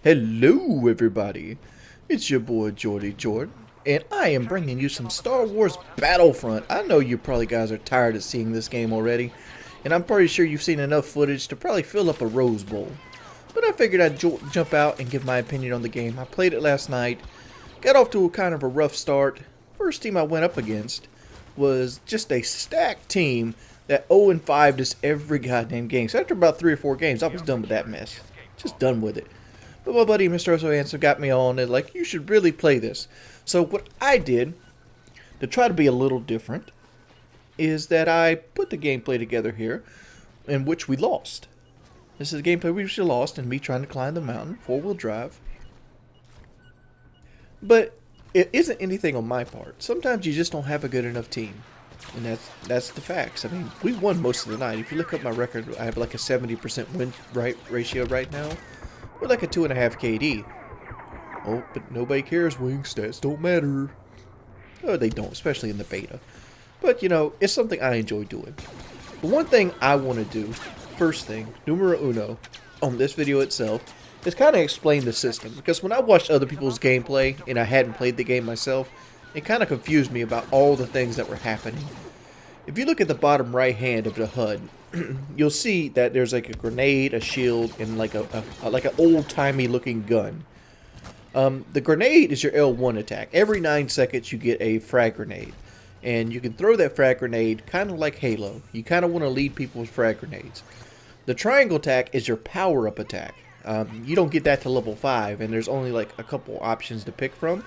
Hello everybody, it's your boy Jordie, and I am bringing you some Star Wars Battlefront. I know you probably guys are tired of seeing this game already, and I'm pretty sure you've seen enough footage to probably fill up a Rose Bowl. But I figured I'd jump out and give my opinion on the game. I played it last night, got off to a kind of a rough start. First team I went up against was just a stacked team that 0-5 just every goddamn game. So after about 3 or 4 games, I was done with that mess. Just done with it. But my buddy Mr. Zohan got me on and like, you should really play this. So what I did to try to be a little different is that I put the gameplay together here, in which we lost. This is the gameplay we actually lost, and me trying to climb the mountain, 4-wheel drive. But it isn't anything on my part. Sometimes you just don't have a good enough team. And that's the facts. I mean, we won most of the night. If you look up my record, I have like a 70% win ratio right now. We're like a 2.5 KD. Oh, but nobody cares. Wing stats don't matter. Oh, they don't, especially in the beta. But, you know, it's something I enjoy doing. The one thing I want to do, first thing, numero uno, on this video itself, is kind of explain the system. Because when I watched other people's gameplay, and I hadn't played the game myself, it kind of confused me about all the things that were happening. If you look at the bottom right hand of the HUD, you'll see that there's like a grenade, a shield, and like an old-timey looking gun. The grenade is your L1 attack. Every 9 seconds you get a frag grenade. And you can throw that frag grenade kind of like Halo. You kind of want to lead people with frag grenades. The triangle attack is your power-up attack. You don't get that to level 5, and there's only like a couple options to pick from.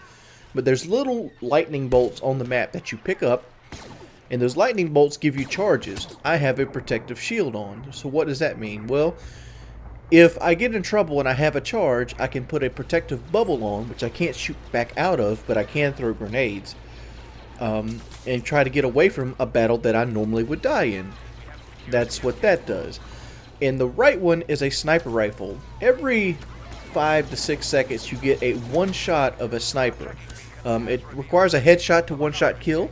But there's little lightning bolts on the map that you pick up, and those lightning bolts give you charges. I have a protective shield on. So what does that mean? Well, if I get in trouble and I have a charge, I can put a protective bubble on, which I can't shoot back out of, but I can throw grenades. And try to get away from a battle that I normally would die in. That's what that does. And the right one is a sniper rifle. Every 5 to 6 seconds you get a one shot of a sniper. It requires a headshot to one-shot kill.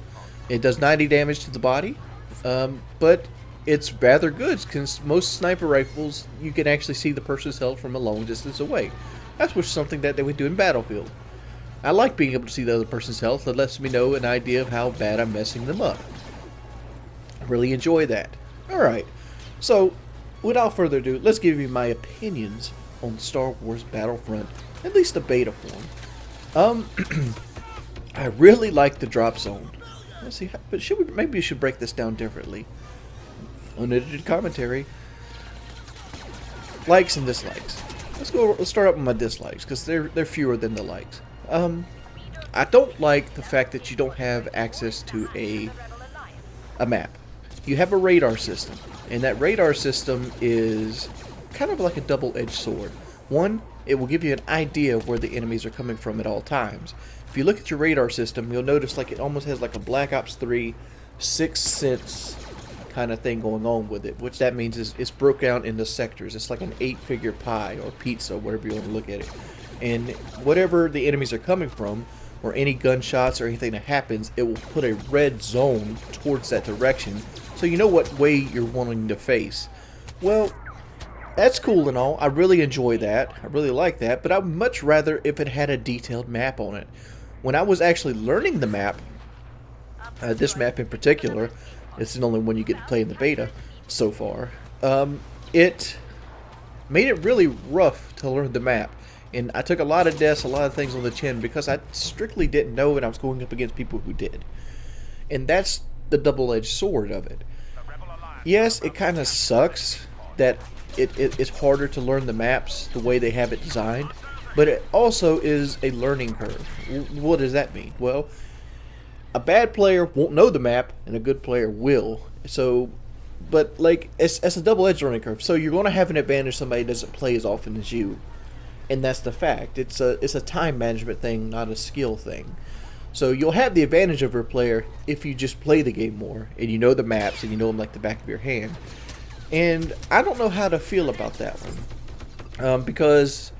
It does 90 damage to the body, but it's rather good because most sniper rifles, you can actually see the person's health from a long distance away. That's something that they would do in Battlefield. I like being able to see the other person's health. It lets me know an idea of how bad I'm messing them up. I really enjoy that. Alright, so without further ado, let's give you my opinions on Star Wars Battlefront, at least the beta form. I really like the drop zone. Let's see, but maybe we should break this down differently. Unedited commentary. Likes and dislikes. Let's start up with my dislikes because they're fewer than the likes. I don't like the fact that you don't have access to a map. You have a radar system, and that radar system is kind of like a double-edged sword. One, it will give you an idea of where the enemies are coming from at all times. If you look at your radar system, you'll notice like it almost has like a Black Ops 3 Sixth Sense kind of thing going on with it, which that means is it's broke down into sectors. It's like an 8-figure pie or pizza, whatever you want to look at it. And whatever the enemies are coming from, or any gunshots or anything that happens, it will put a red zone towards that direction, so you know what way you're wanting to face. Well, that's cool and all. I really enjoy that. I really like that, but I'd much rather if it had a detailed map on it. When I was actually learning the map, this map in particular, it's the only one you get to play in the beta so far, it made it really rough to learn the map. And I took a lot of deaths, a lot of things on the chin, because I strictly didn't know and I was going up against people who did. And that's the double-edged sword of it. Yes, it kind of sucks that it's harder to learn the maps the way they have it designed, but it also is a learning curve. What does that mean? Well, a bad player won't know the map, and a good player will. So, but like, it's a double-edged learning curve. So you're going to have an advantage somebody doesn't play as often as you, and that's the fact. It's a time management thing, not a skill thing. So you'll have the advantage of your player if you just play the game more, and you know the maps, and you know them like the back of your hand. And I don't know how to feel about that one, because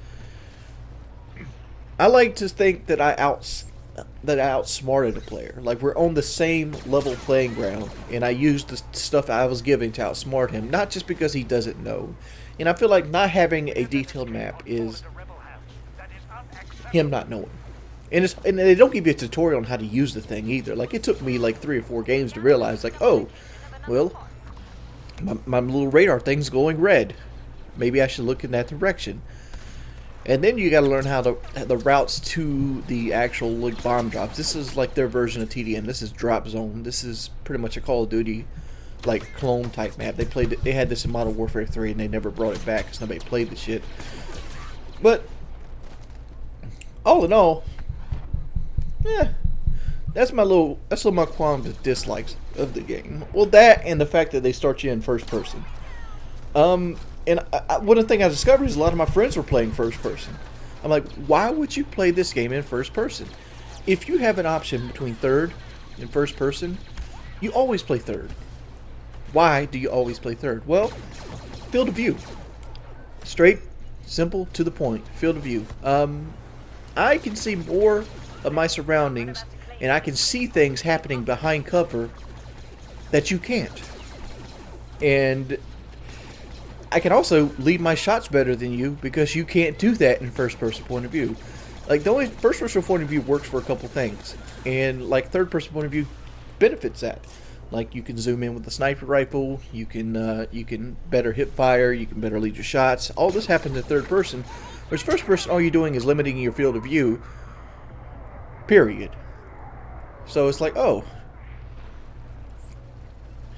I like to think that I outsmarted a player. Like, we're on the same level playing ground, and I used the stuff I was giving to outsmart him, not just because he doesn't know. And I feel like not having a detailed map is him not knowing. And they don't give you a tutorial on how to use the thing either. Like, it took me like 3 or 4 games to realize, like, oh, well, my little radar thing's going red. Maybe I should look in that direction. And then you got to learn how the routes to the actual like bomb drops. This is like their version of TDM. This is Drop Zone. This is pretty much a Call of Duty like clone type map. They had this in Modern Warfare 3 and they never brought it back because nobody played the shit. But all in all, yeah, that's my qualms and dislikes of the game. Well, that and the fact that they start you in first person. And one of the things I discovered is a lot of my friends were playing first person. I'm like, why would you play this game in first person? If you have an option between third and first person, you always play third. Why do you always play third? Well, field of view. Straight, simple, to the point. Field of view. I can see more of my surroundings, and I can see things happening behind cover that you can't. And I can also lead my shots better than you because you can't do that in first person point of view. Like, the only first person point of view works for a couple things, and like third person point of view benefits that. Like, you can zoom in with the sniper rifle, you can better hip fire, you can better lead your shots. All this happens in third person, whereas first person all you're doing is limiting your field of view. Period. So it's like, oh,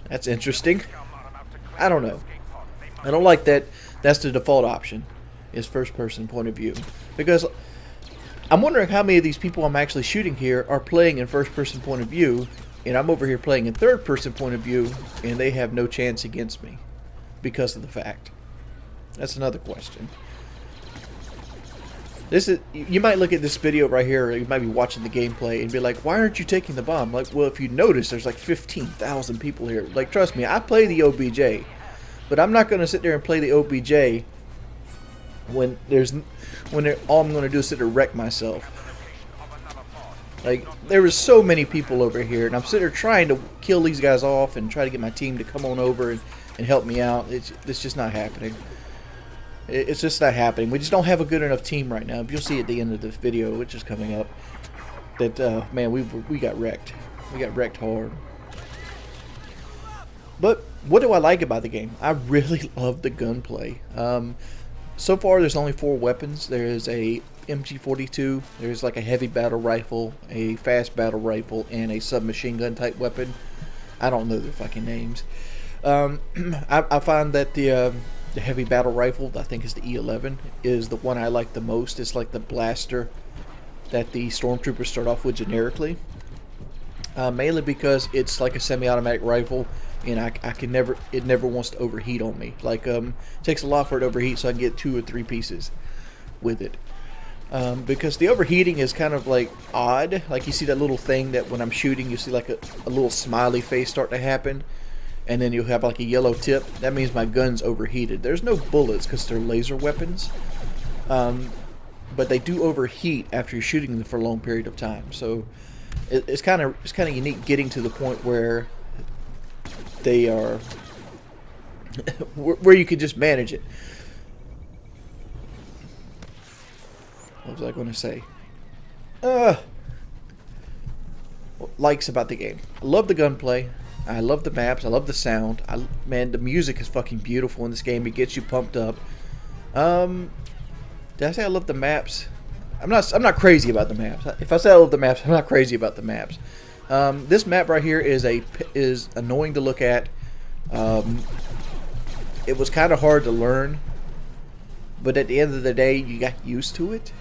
that's interesting. I don't know. I don't like that that's the default option, is first person point of view. Because I'm wondering how many of these people I'm actually shooting here are playing in first person point of view, and I'm over here playing in third person point of view, and they have no chance against me because of the fact. That's another question. This is, you might look at this video right here, or you might be watching the gameplay and be like, why aren't you taking the bomb? Like, well, if you notice, there's like 15,000 people here. Like, trust me, I play the OBJ, but I'm not going to sit there and play the OBJ when all I'm going to do is sit there and wreck myself. Like, there was so many people over here, and I'm sitting there trying to kill these guys off and try to get my team to come on over and help me out. It's just not happening. It's just not happening. We just don't have a good enough team right now. You'll see at the end of this video, which is coming up, that man, we got wrecked. We got wrecked hard. But what do I like about the game? I really love the gunplay. So far, there's only 4 weapons. There's a MG42. There's like a heavy battle rifle, a fast battle rifle, and a submachine gun type weapon. I don't know their fucking names. I find that the heavy battle rifle, I think is the E11, is the one I like the most. It's like the blaster that the stormtroopers start off with generically. Mainly because it's like a semi-automatic rifle, and it never wants to overheat on me. Like, it takes a lot for it to overheat, so I can get 2 or 3 pieces with it. Because the overheating is kind of like odd. Like, you see that little thing that when I'm shooting, you see like a little smiley face start to happen, and then you'll have like a yellow tip. That means my gun's overheated. There's no bullets because they're laser weapons, but they do overheat after you're shooting them for a long period of time. So it's kind of unique getting to the point where they are where you can just manage it. What was I going to say? Likes about the game. I love the gunplay. I love the maps. I love the sound. Man, the music is fucking beautiful in this game. It gets you pumped up. Did I say I love the maps? I'm not crazy about the maps. If I say I love the maps, I'm not crazy about the maps. This map right here is annoying to look at. It was kind of hard to learn, but at the end of the day, you got used to it.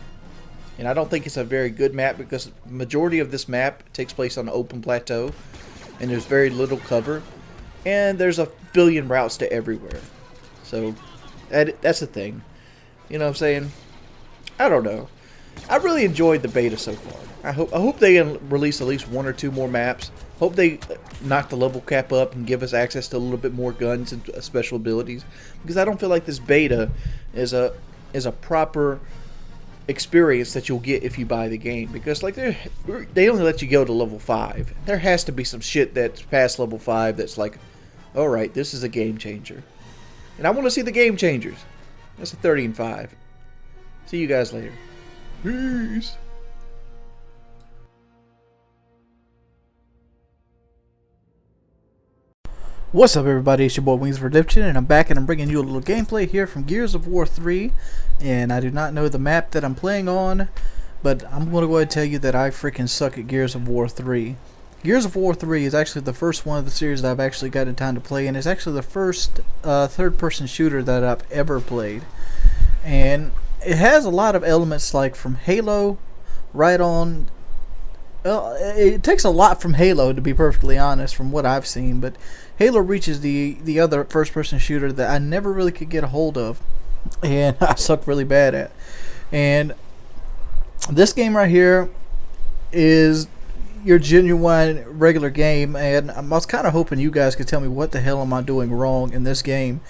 And I don't think it's a very good map because the majority of this map takes place on an open plateau, and there's very little cover, and there's a billion routes to everywhere. So that's the thing. You know what I'm saying? I don't know. I really enjoyed the beta so far. I hope they release at least 1 or 2 more maps. Hope they knock the level cap up and give us access to a little bit more guns and special abilities, because I don't feel like this beta is a proper experience that you'll get if you buy the game, because like they only let you go to level 5. There has to be some shit that's past level 5 that's like, alright, this is a game changer. And I want to see the game changers. That's a 30 and 5. See you guys later. Peace. What's up, everybody? It's your boy WingsofRedemption, and I'm back and I'm bringing you a little gameplay here from Gears of War 3. And I do not know the map that I'm playing on, but I'm going to go ahead and tell you that I freaking suck at Gears of War 3. Gears of War 3 is actually the first one of the series that I've actually gotten time to play, and it's actually the first third-person shooter that I've ever played. And it has a lot of elements like from Halo right on. Well, it takes a lot from Halo, to be perfectly honest, from what I've seen, but Halo reaches the other first-person shooter that I never really could get a hold of, and I suck really bad at. And this game right here is your genuine regular game, and I was kind of hoping you guys could tell me what the hell am I doing wrong in this game.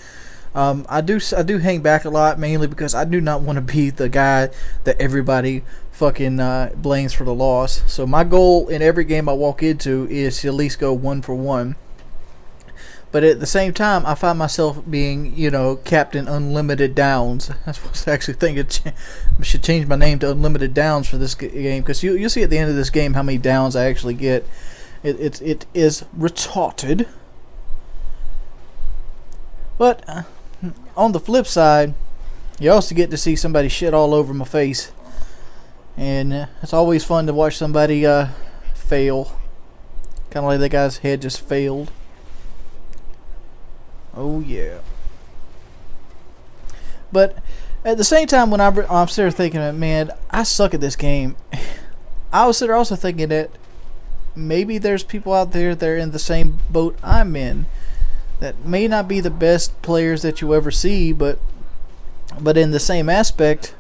I do hang back a lot, mainly because I do not want to be the guy that everybody fucking blames for the loss. So my goal in every game I walk into is to at least go 1 for 1. But at the same time, I find myself being, you know, Captain Unlimited Downs. I was actually thinking I should change my name to Unlimited Downs for this game, because you'll see at the end of this game how many downs I actually get. It is retarded. But on the flip side, you also get to see somebody shit all over my face, and it's always fun to watch somebody fail. Kind of like that guy's head just failed. Oh yeah. But at the same time, when I'm sitting there thinking, man, I suck at this game, I was there also thinking that maybe there's people out there that are in the same boat I'm in, that may not be the best players that you ever see, but in the same aspect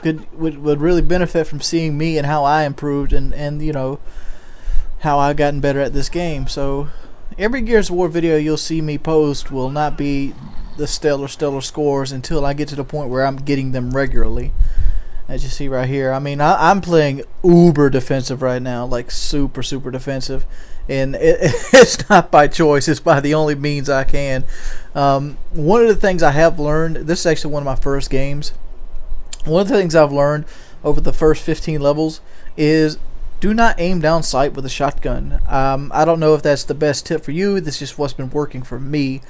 would really benefit from seeing me and how I improved and you know, how I've gotten better at this game. So every Gears of War video you'll see me post will not be the stellar scores until I get to the point where I'm getting them regularly. As you see right here, I mean, I'm playing uber defensive right now, like super defensive, and it's not by choice, it's by the only means I can. One of the things I have learned, this is actually one of my first games, one of the things I've learned over the first 15 levels is do not aim down sight with a shotgun. I don't know if that's the best tip for you, this is just what's been working for me.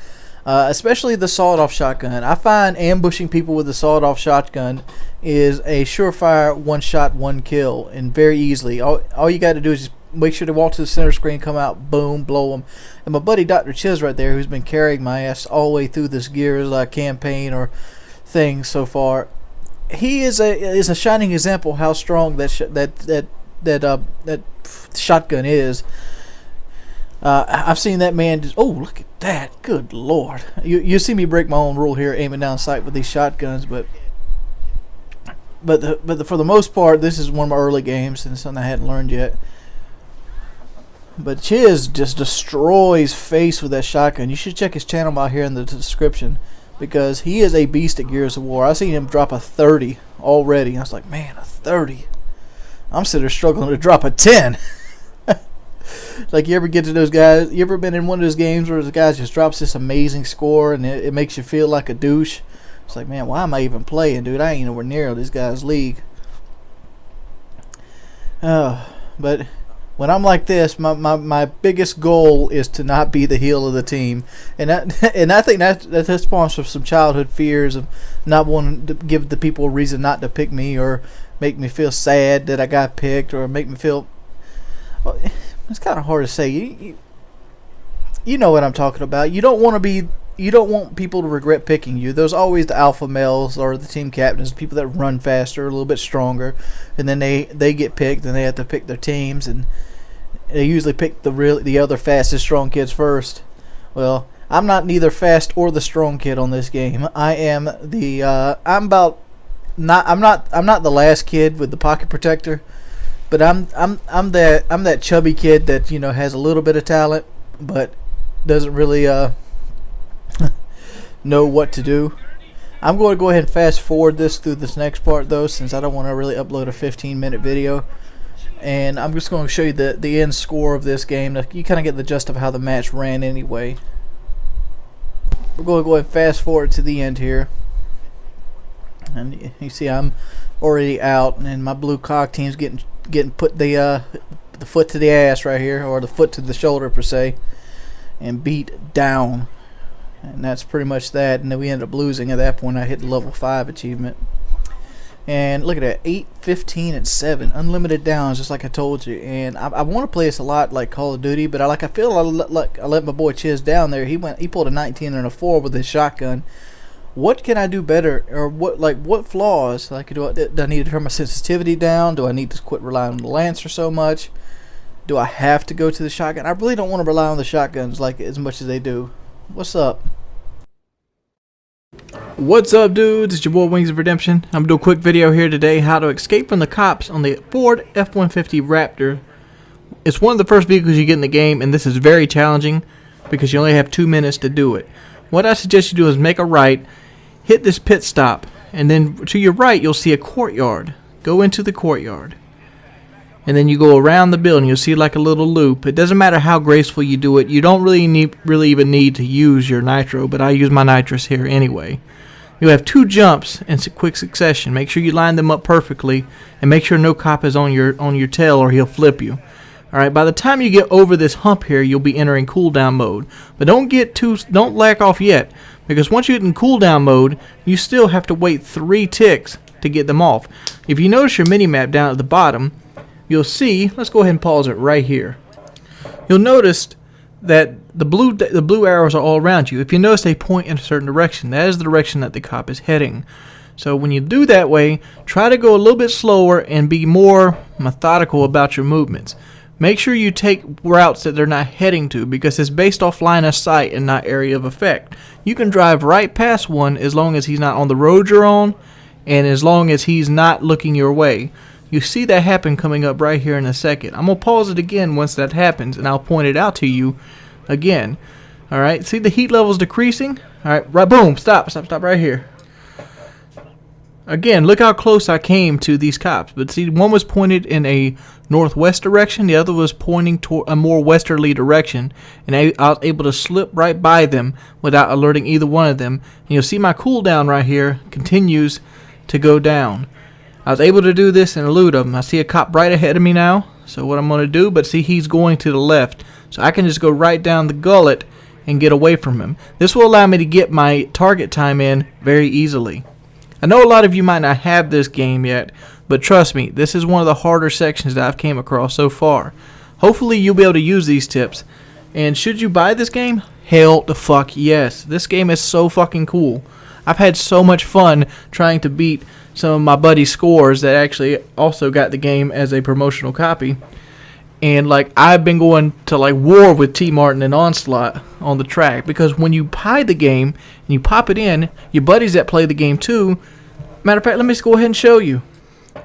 Especially the sawed-off shotgun. I find ambushing people with the sawed-off shotgun is a surefire one-shot, one-kill, and very easily. All you got to do is just make sure to walk to the center screen, come out, boom, blow them. And my buddy Dr. Chiz right there, who's been carrying my ass all the way through this Gears campaign or thing so far, he is a shining example how strong that shotgun is. I've seen that man just, oh, look at that, good lord. You see me break my own rule here, aiming down sight with these shotguns, but for the most part, this is one of my early games and something I hadn't learned yet. But Chiz just destroys face with that shotgun. You should check his channel out here in the description, because he is a beast at Gears of War. I've seen him drop a 30 already. I was like, man, a 30. I'm sitting there struggling to drop a 10. Like, you ever get to those guys, you ever been in one of those games where the guy just drops this amazing score and it makes you feel like a douche? It's like, man, why am I even playing, dude? I ain't nowhere near this guy's league. But when I'm like this, my biggest goal is to not be the heel of the team. And I think that spawns from some childhood fears of not wanting to give the people a reason not to pick me, or make me feel sad that I got picked, or make me feel... Well, it's kind of hard to say. You know what I'm talking about. You don't want people to regret picking you. There's always the alpha males or the team captains, people that run faster, a little bit stronger, and then they get picked and they have to pick their teams, and they usually pick the other fastest strong kids first. Well, I'm not neither fast or the strong kid on this game. I am the I'm not the last kid with the pocket protector. But I'm that chubby kid that, you know, has a little bit of talent, but doesn't really know what to do. I'm going to go ahead and fast forward this through this next part, though, since I don't want to really upload a 15-minute video. And I'm just going to show you the end score of this game. You kind of get the gist of how the match ran anyway. We're going to go ahead and fast forward to the end here. And you see I'm already out, and my blue cog team's getting put the foot to the ass right here, or the foot to the shoulder per se, and beat down. And that's pretty much that. And then we ended up losing at that point. I hit the level 5 achievement. And look at that, 8, 15, and 7 unlimited downs, just like I told you. And I want to play this a lot like Call of Duty, but I feel like I let my boy Chiz down there. He pulled a 19 and a 4 with his shotgun. What can I do better, or what flaws? Like, do I need to turn my sensitivity down? Do I need to quit relying on the Lancer so much? Do I have to go to the shotgun? I really don't want to rely on the shotguns like as much as they do. What's up? What's up, dudes? It's your boy Wings of Redemption. I'm doing a quick video here today how to escape from the cops on the Ford F-150 Raptor. It's one of the first vehicles you get in the game, and this is very challenging because you only have 2 minutes to do it. What I suggest you do is make a right, hit this pit stop, and then to your right you'll see a courtyard. Go into the courtyard, and then you go around the building. You'll see like a little loop. It doesn't matter how graceful you do it. You don't really even need to use your nitro, but I use my nitrous here anyway. You'll have 2 jumps in quick succession. Make sure you line them up perfectly, and make sure no cop is on your tail, or he'll flip you. Alright, by the time you get over this hump here, you'll be entering cooldown mode. But don't lack off yet, because once you get in cooldown mode, you still have to wait 3 ticks to get them off. If you notice your mini-map down at the bottom, you'll see, let's go ahead and pause it right here. You'll notice that the blue arrows are all around you. If you notice, they point in a certain direction. That is the direction that the cop is heading. So when you do that way, try to go a little bit slower and be more methodical about your movements. Make sure you take routes that they're not heading to, because it's based off line of sight and not area of effect. You can drive right past one as long as he's not on the road you're on, and as long as he's not looking your way. You see that happen coming up right here in a second. I'm going to pause it again once that happens, and I'll point it out to you again. Alright, see the heat levels decreasing? Alright, right, boom, stop right here. Again, look how close I came to these cops. But see, one was pointed in a northwest direction, the other was pointing toward a more westerly direction, and I was able to slip right by them without alerting either one of them. And you'll see my cooldown right here continues to go down. I was able to do this and elude them. I see a cop right ahead of me now, so what I'm going to do, but see, he's going to the left, so I can just go right down the gullet and get away from him. This will allow me to get my target time in very easily. I know a lot of you might not have this game yet, but trust me, this is one of the harder sections that I've came across so far. Hopefully you'll be able to use these tips. And should you buy this game? Hell the fuck yes. This game is so fucking cool. I've had so much fun trying to beat some of my buddies' scores that actually also got the game as a promotional copy. And like, I've been going to like war with T Martin and Onslaught on the track, because when you buy the game and you pop it in, your buddies that play the game too. Matter of fact, let me just go ahead and show you.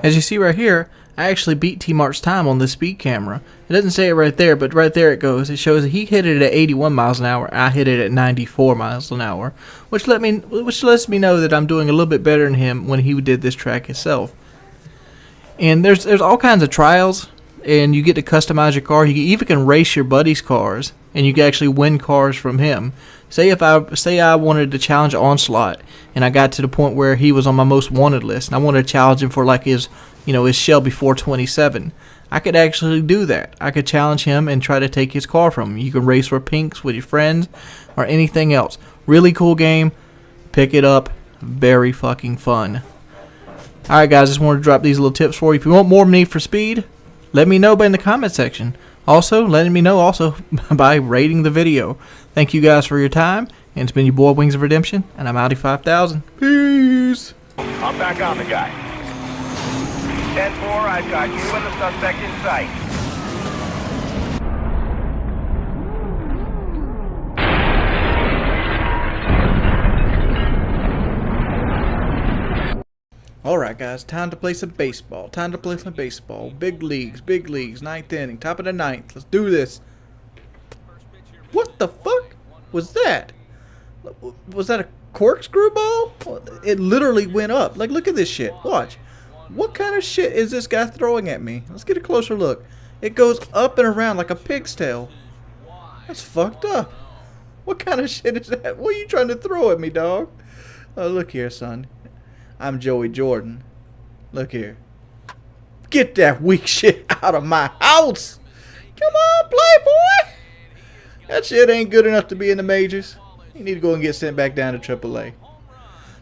As you see right here, I actually beat T Mart's time on this speed camera. It doesn't say it right there, but right there it goes. It shows that he hit it at 81 miles an hour. I hit it at 94 miles an hour, which lets me know that I'm doing a little bit better than him when he did this track himself. And there's all kinds of trials, and you get to customize your car. You even can race your buddy's cars, and you can actually win cars from him. Say I wanted to challenge Onslaught, and I got to the point where he was on my most wanted list, and I wanted to challenge him for like his Shelby 427. I could actually do that. I could challenge him and try to take his car from him. You can race for pinks with your friends or anything else. Really cool game. Pick it up. Very fucking fun. Alright guys, just wanted to drop these little tips for you. If you want more Need for Speed, let me know in the comment section. Also, letting me know by rating the video. Thank you guys for your time. And it's been your boy Wings of Redemption, and I'm Audi 5000. Peace. I'm back on the guy. 10-4, I've got you and the suspect in sight. Alright guys, time to play some baseball. Big leagues, ninth inning, top of the ninth. Let's do this. What the fuck was that? Was that a corkscrew ball? It literally went up. Like, look at this shit. Watch. What kind of shit is this guy throwing at me? Let's get a closer look. It goes up and around like a pig's tail. That's fucked up. What kind of shit is that? What are you trying to throw at me, dog? Oh, look here, son. I'm Joey Jordan. Look here. Get that weak shit out of my house. Come on, Playboy. That shit ain't good enough to be in the majors. You need to go and get sent back down to AAA.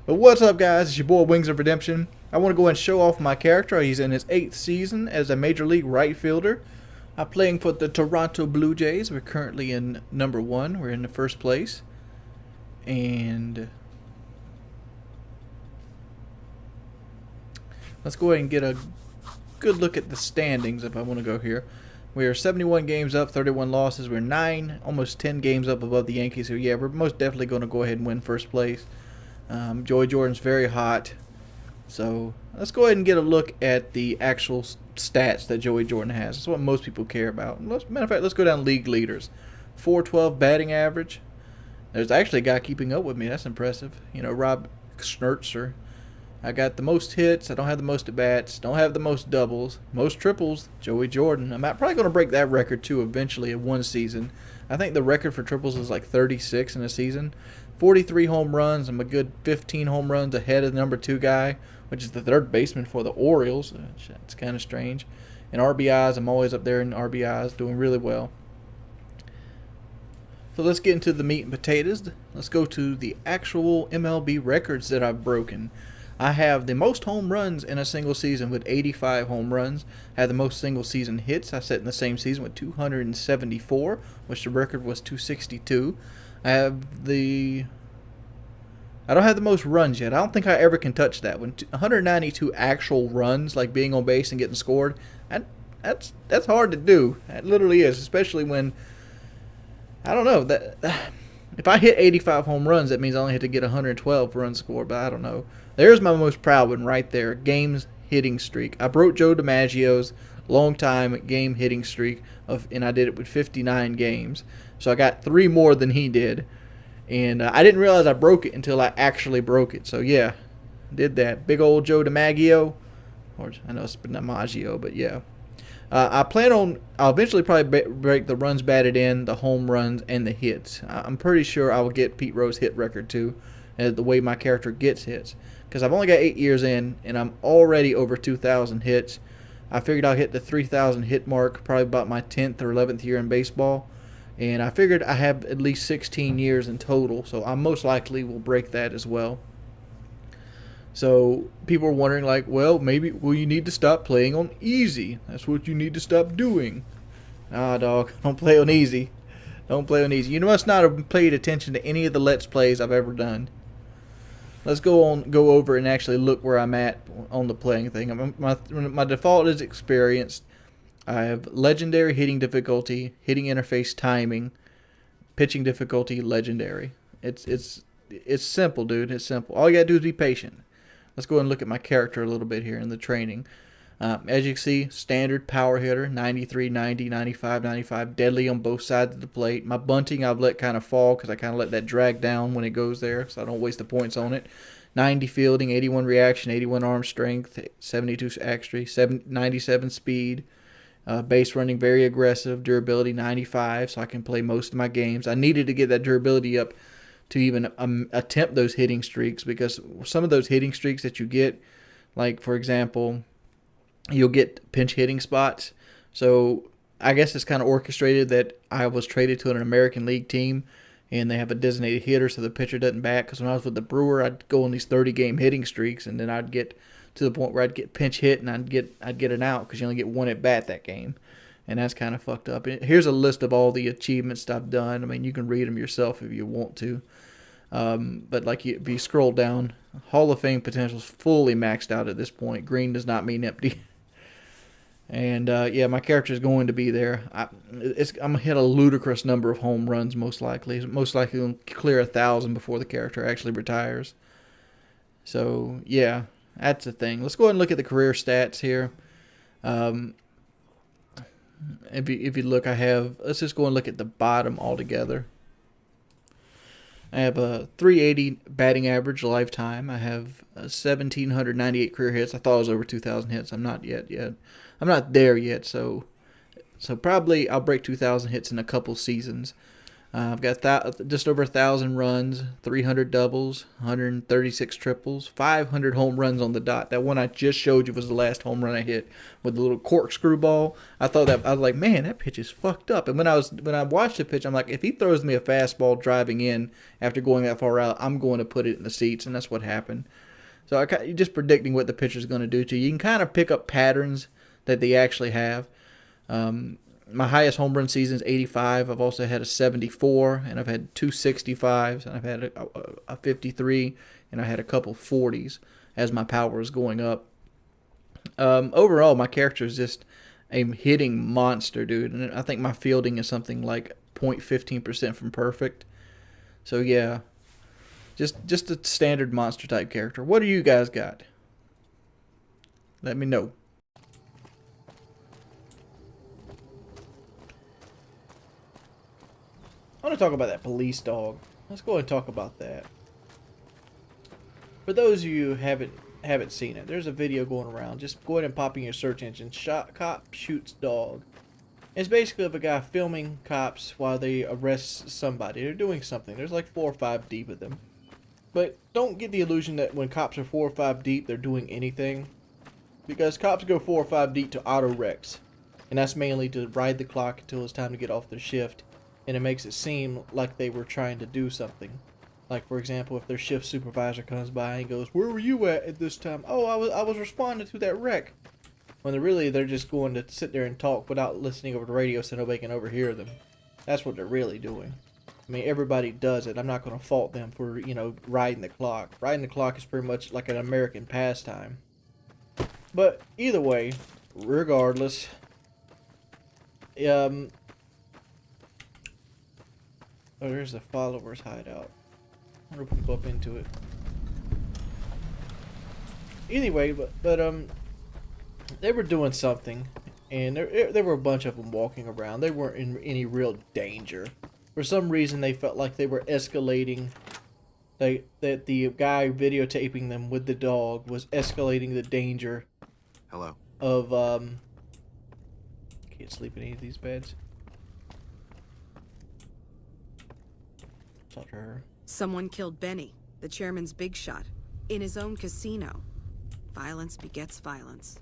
But what's up, guys? It's your boy Wings of Redemption. I want to go and show off my character. He's in his 8th season as a Major League right fielder. I'm playing for the Toronto Blue Jays. We're currently in number 1. We're in the first place. And let's go ahead and get a good look at the standings if I want to go here. We are 71 games up, 31 losses. We're 9, almost 10 games up above the Yankees. So yeah, we're most definitely going to go ahead and win first place. Joey Jordan's very hot. So let's go ahead and get a look at the actual stats that Joey Jordan has. That's what most people care about. Matter of fact, let's go down league leaders. 412 batting average. There's actually a guy keeping up with me. That's impressive. You know, Rob Schnertzer. I got the most hits. I don't have the most at-bats. Don't have the most doubles. Most triples, Joey Jordan. I'm probably going to break that record, too, eventually in one season. I think the record for triples is like 36 in a season. 43 home runs. I'm a good 15 home runs ahead of the number 2 guy, which is the third baseman for the Orioles. It's kind of strange. And RBIs, I'm always up there in RBIs, doing really well. So let's get into the meat and potatoes. Let's go to the actual MLB records that I've broken. I have the most home runs in a single season with 85 home runs. I have the most single season hits I set in the same season with 274, which the record was 262. I don't have the most runs yet. I don't think I ever can touch that one. 192 actual runs, like being on base and getting scored. That's hard to do. It literally is, especially when, I don't know, that if I hit 85 home runs, that means I only have to get 112 runs scored, but I don't know. There's my most proud one right there, games hitting streak. I broke Joe DiMaggio's long time game hitting streak, and I did it with 59 games. So I got 3 more than he did. And I didn't realize I broke it until I actually broke it. So yeah, did that. Big old Joe DiMaggio. Or I know it's DiMaggio, but yeah. I'll eventually probably break the runs batted in, the home runs, and the hits. I'm pretty sure I will get Pete Rose's hit record too, the way my character gets hits. Because I've only got 8 years in, and I'm already over 2,000 hits. I figured I'll hit the 3,000 hit mark probably about my 10th or 11th year in baseball. And I figured I have at least 16 years in total, so I most likely will break that as well. So people are wondering, like, well, maybe will you need to stop playing on easy? That's what you need to stop doing. Nah, dog, don't play on easy. Don't play on easy. You must not have paid attention to any of the Let's Plays I've ever done. Let's go over and actually look where I'm at on the playing thing. My default is experienced. I have legendary hitting difficulty, hitting interface timing, pitching difficulty, legendary. It's simple, dude. It's simple. All you gotta do is be patient. Let's go and look at my character a little bit here in the training. As you can see, standard power hitter, 93, 90, 95, 95, deadly on both sides of the plate. My bunting I've let kind of fall because I kind of let that drag down when it goes there, so I don't waste the points on it. 90 fielding, 81 reaction, 81 arm strength, 72 accuracy, 97 speed. Base running, very aggressive. Durability, 95, so I can play most of my games. I needed to get that durability up to even attempt those hitting streaks, because some of those hitting streaks that you get, like, for example, you'll get pinch hitting spots. So I guess it's kind of orchestrated that I was traded to an American League team, and they have a designated hitter so the pitcher doesn't bat. Because when I was with the Brewer, I'd go on these 30-game hitting streaks, and then I'd get to the point where I'd get pinch hit and I'd get an out because you only get 1 at bat that game, and that's kind of fucked up. Here's a list of all the achievements that I've done. I mean, you can read them yourself if you want to. But like if you scroll down, Hall of Fame potential is fully maxed out at this point. Green does not mean empty. And yeah, my character is going to be there. I'm gonna hit a ludicrous number of home runs most likely. Most likely gonna clear 1,000 before the character actually retires. So yeah, that's the thing. Let's go ahead and look at the career stats here. If you look, let's just go and look at the bottom altogether. I have a 380 batting average lifetime. I have 1,798 career hits. I thought I was over 2,000 hits. I'm not yet. I'm not there yet. So probably I'll break 2,000 hits in a couple seasons. I've got just over 1,000 runs, 300 doubles, 136 triples, 500 home runs on the dot. That one I just showed you was the last home run I hit with the little corkscrew ball. I was like, man, that pitch is fucked up. And when I watched the pitch, I'm like, if he throws me a fastball driving in after going that far out, I'm going to put it in the seats, and that's what happened. So you're just predicting what the pitcher's going to do to you. You can kind of pick up patterns that they actually have. My highest home run season is 85. I've also had a 74, and I've had two 65s, and I've had a 53, and I had a couple 40s as my power is going up. Overall, my character is just a hitting monster, dude, and I think my fielding is something like 0.15% from perfect. So yeah, just a standard monster type character. What do you guys got? Let me know. I want to talk about that police dog. Let's go ahead and talk about that. For those of you who haven't seen it, there's a video going around. Just go ahead and pop in your search engine. Cop shoots dog. It's basically of a guy filming cops while they arrest somebody. They're doing something. There's like 4 or 5 deep of them. But don't get the illusion that when cops are 4 or 5 deep, they're doing anything. Because cops go 4 or 5 deep to auto wrecks. And that's mainly to ride the clock until it's time to get off their shift. And it makes it seem like they were trying to do something. Like, for example, if their shift supervisor comes by and goes, "Where were you at this time?" "Oh, I was responding to that wreck." When they're just going to sit there and talk without listening over the radio so nobody can overhear them. That's what they're really doing. I mean, everybody does it. I'm not going to fault them for, riding the clock. Riding the clock is pretty much like an American pastime. But either way, regardless, oh, there's the followers hideout. I wonder if we can go up into it. Anyway, but they were doing something, and there were a bunch of them walking around. They weren't in any real danger. For some reason, they felt like they were escalating. That the guy videotaping them with the dog was escalating the danger. Hello. Of can't sleep in any of these beds. Talk to her. Someone killed Benny, the chairman's big shot, in his own casino. Violence begets violence.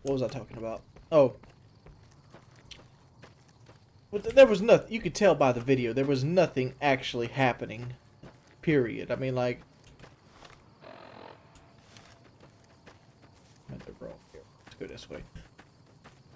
What was I talking about? Oh. But there was nothing. You could tell by the video, there was nothing actually happening. Period. I mean, like. Let's go this way.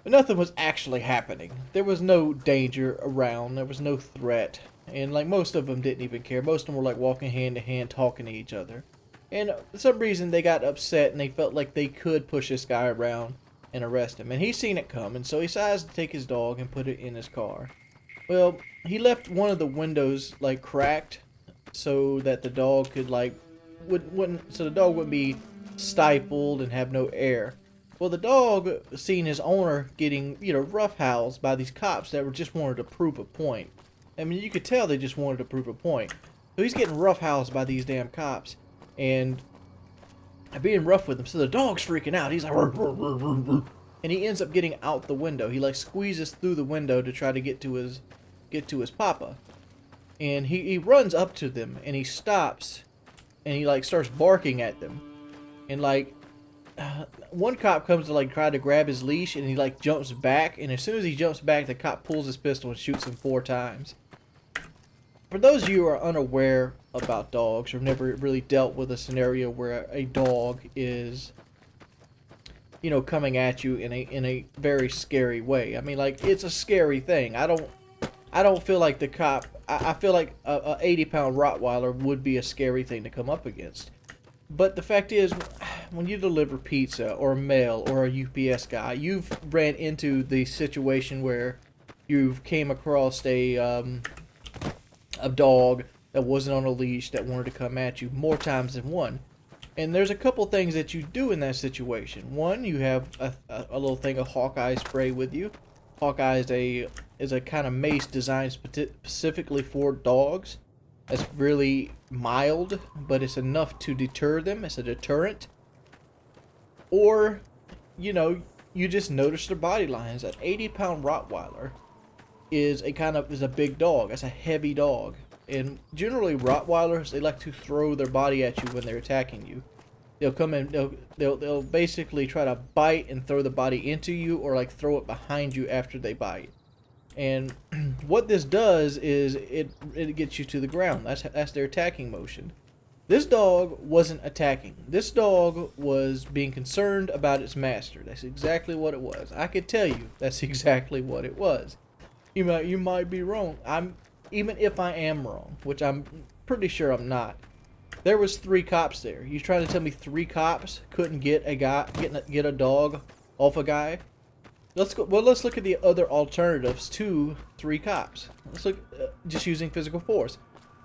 But nothing was actually happening. There was no danger around. There was no threat. And like most of them didn't even care. Most of them were like walking hand to hand talking to each other. And for some reason they got upset and they felt like they could push this guy around and arrest him. And he seen it coming, so he decides to take his dog and put it in his car. Well, he left one of the windows like cracked so that the dog could like so the dog wouldn't be stifled and have no air. Well, the dog seen his owner getting, roughhoused by these cops that were just wanted to prove a point. I mean, you could tell they just wanted to prove a point. So he's getting roughhoused by these damn cops and being rough with them. So the dog's freaking out. He's like, "Rrr, rrr, rrr, rrr, rrr." And he ends up getting out the window. He like squeezes through the window to try to get to his papa. And he runs up to them and he stops and he like starts barking at them. And like one cop comes to like try to grab his leash and he like jumps back, and as soon as he jumps back, the cop pulls his pistol and shoots him 4 times. For those of you who are unaware about dogs or never really dealt with a scenario where a dog is coming at you in a very scary way. I mean, like, it's a scary thing. I don't feel like the cop, I feel like a 80-pound Rottweiler would be a scary thing to come up against. But the fact is, when you deliver pizza or mail or a UPS guy, you've ran into the situation where you've came across a dog that wasn't on a leash that wanted to come at you more times than one. And there's a couple things that you do in that situation. One, you have a little thing of Hawkeye spray with you. Hawkeye is a kind of mace designed specifically for dogs. It's really mild, but it's enough to deter them. It's a deterrent. Or, you just notice their body lines. An 80-pound Rottweiler is a big dog. That's a heavy dog. And generally Rottweilers, they like to throw their body at you when they're attacking you. They'll come in, they'll basically try to bite and throw the body into you, or like throw it behind you after they bite. And what this does is it gets you to the ground. That's their attacking motion. This dog wasn't attacking. This dog was being concerned about its master. That's exactly what it was. I could tell you that's exactly what it was. You might be wrong. Even if I am wrong, which I'm pretty sure I'm not. There was 3 cops there. You trying to tell me 3 cops couldn't get a dog off a guy? Let's look at the other alternatives to 3 cops. Let's look just using physical force.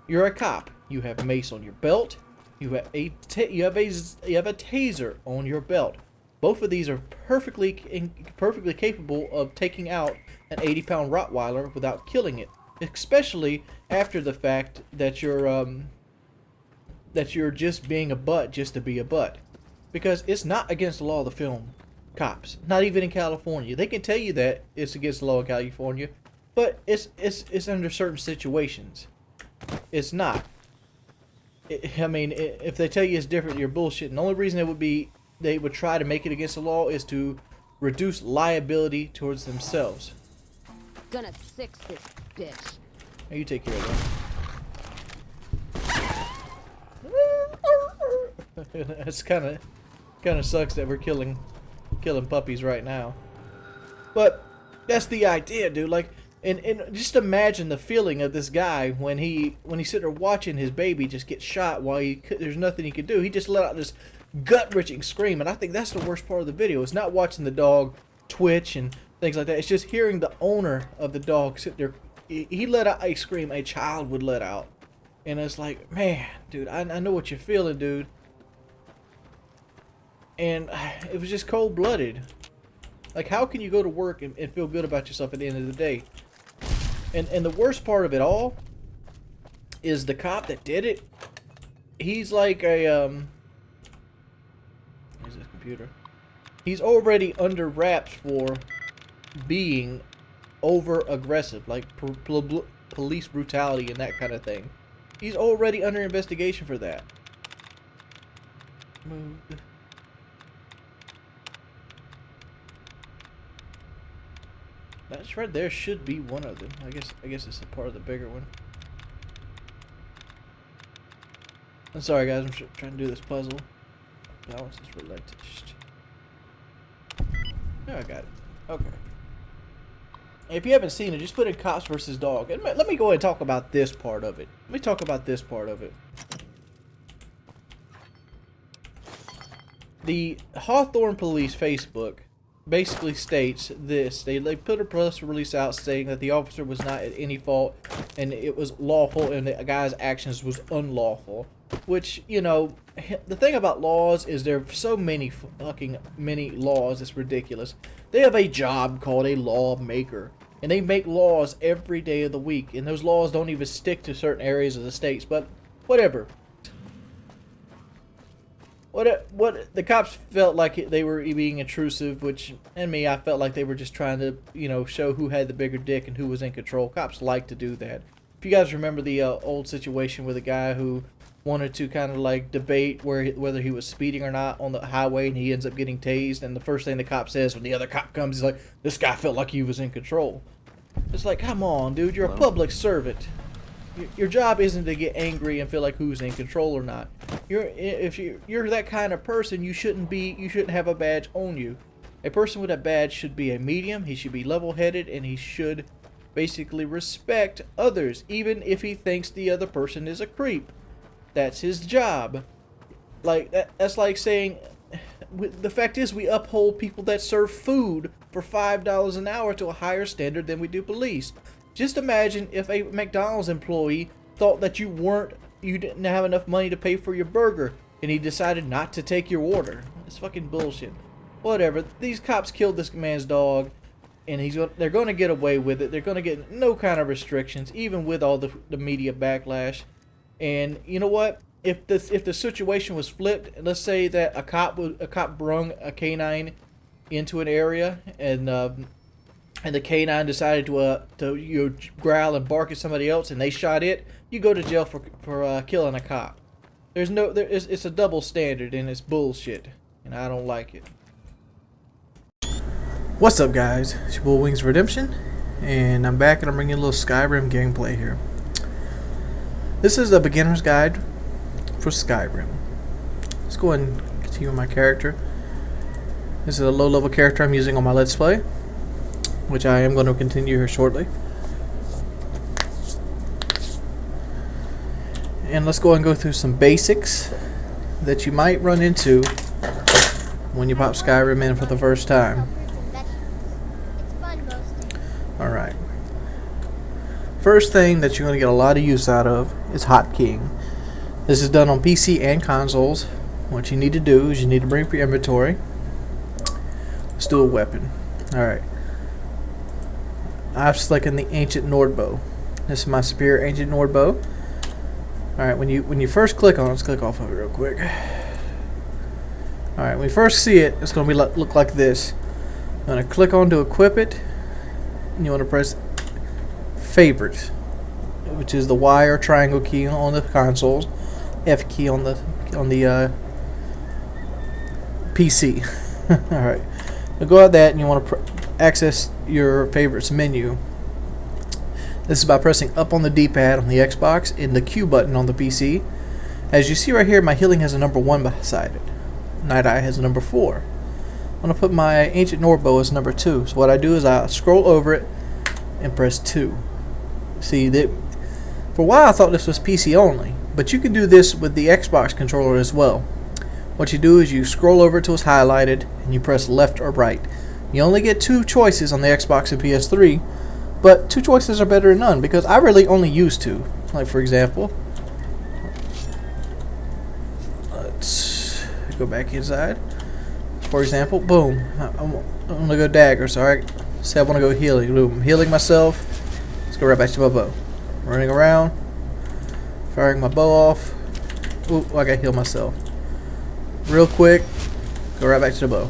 You're a cop. You have mace on your belt. You have a taser on your belt. Both of these are perfectly capable of taking out an 80-pound Rottweiler without killing it, especially after the fact that you're just being a butt just to be a butt, because it's not against the law of the film cops. Not even in California. They can tell you that it's against the law of California, but it's under certain situations. It's not. I mean, if they tell you it's different, you're bullshitting. The only reason they would try to make it against the law is to reduce liability towards themselves. Gonna fix this bitch. Now you take care of that. It's kind of sucks that we're killing puppies right now, but that's the idea, dude. Like, and just imagine the feeling of this guy when he sit there watching his baby just get shot while there's nothing he could do. He just let out this gut-wrenching scream, and I think that's the worst part of the video. It's not watching the dog twitch and things like that. It's just hearing the owner of the dog sit there. He let out a scream a child would let out, and it's like, man, dude, I know what you're feeling, dude. And it was just cold-blooded. Like, how can you go to work and feel good about yourself at the end of the day? And the worst part of it all is the cop that did it. He's like a where's this computer? He's already under wraps for being over aggressive, like police brutality and that kind of thing. He's already under investigation for that. Move. That's right. There should be one of them. I guess it's a part of the bigger one. I'm sorry, guys. I'm trying to do this puzzle. Balance is relentless. Oh, I got it. Okay. If you haven't seen it, just put in cops versus dog. And let me go ahead and talk about this part of it. Let me talk about this part of it. The Hawthorne Police Facebook basically states this. They put a press release out saying that the officer was not at any fault and it was lawful and the guy's actions was unlawful. Which, you know, the thing about laws is there are so many laws, it's ridiculous. They have a job called a lawmaker, and they make laws every day of the week, and those laws don't even stick to certain areas of the states, but whatever. What the cops felt like they were being intrusive, which, and me, I felt like they were just trying to, you know, show who had the bigger dick and who was in control. Cops like to do that. If you guys remember the old situation with a guy who wanted to kind of like debate whether he was speeding or not on the highway, and he ends up getting tased, and the first thing the cop says when the other cop comes is like, this guy felt like he was in control. It's like, come on, dude, you're a public servant. Your job isn't to get angry and feel like who's in control or not. If you're that kind of person, you shouldn't have a badge on you. A person with a badge should be a medium. He should be level-headed, and he should basically respect others, even if he thinks the other person is a creep. That's his job. Like that's like saying, the fact is we uphold people that serve food for $5 an hour to a higher standard than we do police. Just imagine if a McDonald's employee thought that you didn't have enough money to pay for your burger, and he decided not to take your order. It's fucking bullshit. Whatever. These cops killed this man's dog, and they're going to get away with it. They're going to get no kind of restrictions, even with all the media backlash. And you know what? If the situation was flipped, let's say that a cop brung a canine into an area, and and the canine decided to growl and bark at somebody else, and they shot it, you go to jail for killing a cop. It's a double standard, and it's bullshit, and I don't like it. What's up, guys? It's your boy Wings of Redemption, and I'm back, and I'm bringing a little Skyrim gameplay here. This is a beginner's guide for Skyrim. Let's go ahead and continue with my character. This is a low-level character I'm using on my Let's Play, which I am going to continue here shortly. And let's go ahead and go through some basics that you might run into when you pop Skyrim in for the first time. Alright. First thing that you're going to get a lot of use out of is hotkeying. This is done on PC and consoles. What you need to do is you need to bring up your inventory. Let's do a weapon. Alright. I'm selecting the Ancient Nord Bow. This is my superior Ancient Nord Bow. Alright, when you first click on it, let's click off of it real quick. Alright, when you first see it, it's going to look like this. I'm going to click on to equip it. And you want to press Favorite, which is the Y or triangle key on the consoles, F key on the PC. Alright, now go at that and you want to access your favorites menu. This is by pressing up on the D-pad on the Xbox and the Q button on the PC. As you see right here, my healing has a number 1 beside it. Night Eye has a number 4. I'm going to put my Ancient Nord Bow as number 2. So what I do is I scroll over it and press 2. See, that for a while I thought this was PC only, but you can do this with the Xbox controller as well. What you do is you scroll over till it's highlighted and you press left or right. You only get 2 choices on the Xbox and PS3, but 2 choices are better than none because I really only use 2. Like for example, let's go back inside. For example, boom, I'm gonna go dagger. So I say I want to go healing. Boom, I'm healing myself. Let's go right back to my bow. Running around, firing my bow off. Ooh, I gotta heal myself. Real quick, go right back to the bow.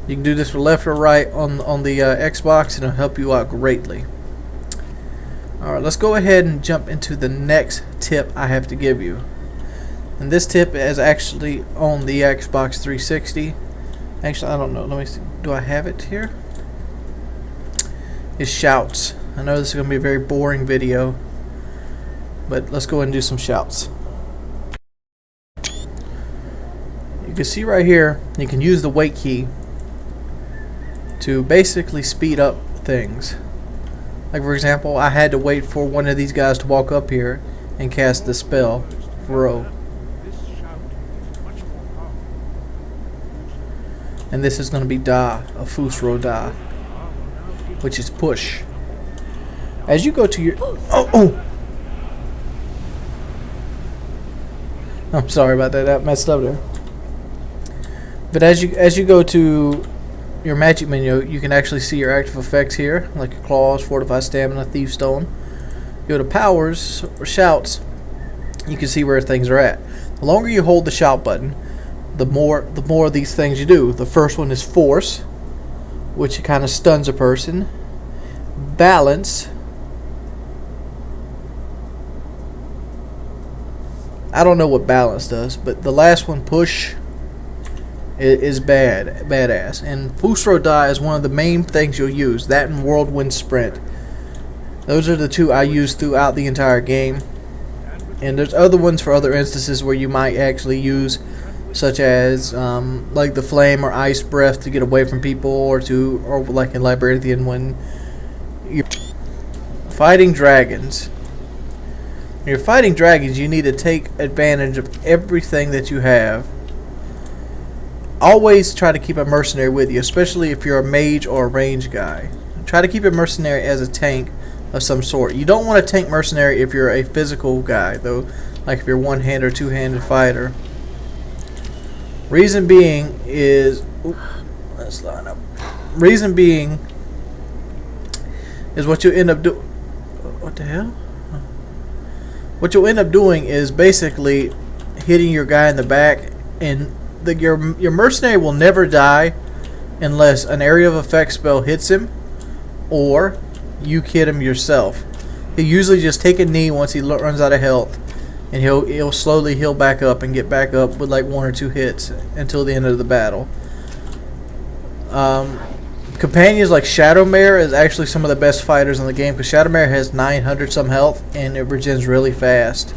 You can do this for left or right on the Xbox, and it'll help you out greatly. Alright, let's go ahead and jump into the next tip I have to give you. And this tip is actually on the Xbox 360. Actually, I don't know. Let me see. Do I have it here? It's shouts. I know this is going to be a very boring video, but let's go ahead and do some shouts. You can see right here, you can use the wait key to basically speed up things. Like for example, I had to wait for one of these guys to walk up here and cast the spell, Throw. And this is going to be Da, a Fusro Da, which is push. As you go to your... Oh! I'm sorry about that. That messed up there. But as you go to your magic menu, you can actually see your active effects here, like your claws, fortified stamina, thief stone. Go to powers or shouts. You can see where things are at. The longer you hold the shout button, the more of these things you do. The first one is force, which kind of stuns a person. Balance. I don't know what balance does, but the last one, push, is badass. And Fusro Die is one of the main things you'll use. That and Whirlwind Sprint. Those are the 2 I use throughout the entire game. And there's other ones for other instances where you might actually use, such as like the flame or ice breath to get away from people, or like in Labyrinthian when you're fighting dragons. When you're fighting dragons, you need to take advantage of everything that you have. Always try to keep a mercenary with you, especially if you're a mage or a range guy. Try to keep a mercenary as a tank of some sort. You don't want a tank mercenary if you're a physical guy, though, like if you're one-handed or two-handed fighter. Reason being is... let's line up. Reason being is what you end up doing... What the hell? What you'll end up doing is basically hitting your guy in the back, and your mercenary will never die unless an area of effect spell hits him, or you kid him yourself. He'll usually just take a knee once he runs out of health, and he'll slowly heal back up and get back up with like 1 or 2 hits until the end of the battle. Companions like Shadowmare is actually some of the best fighters in the game, because Shadowmare has 900 some health and it regens really fast.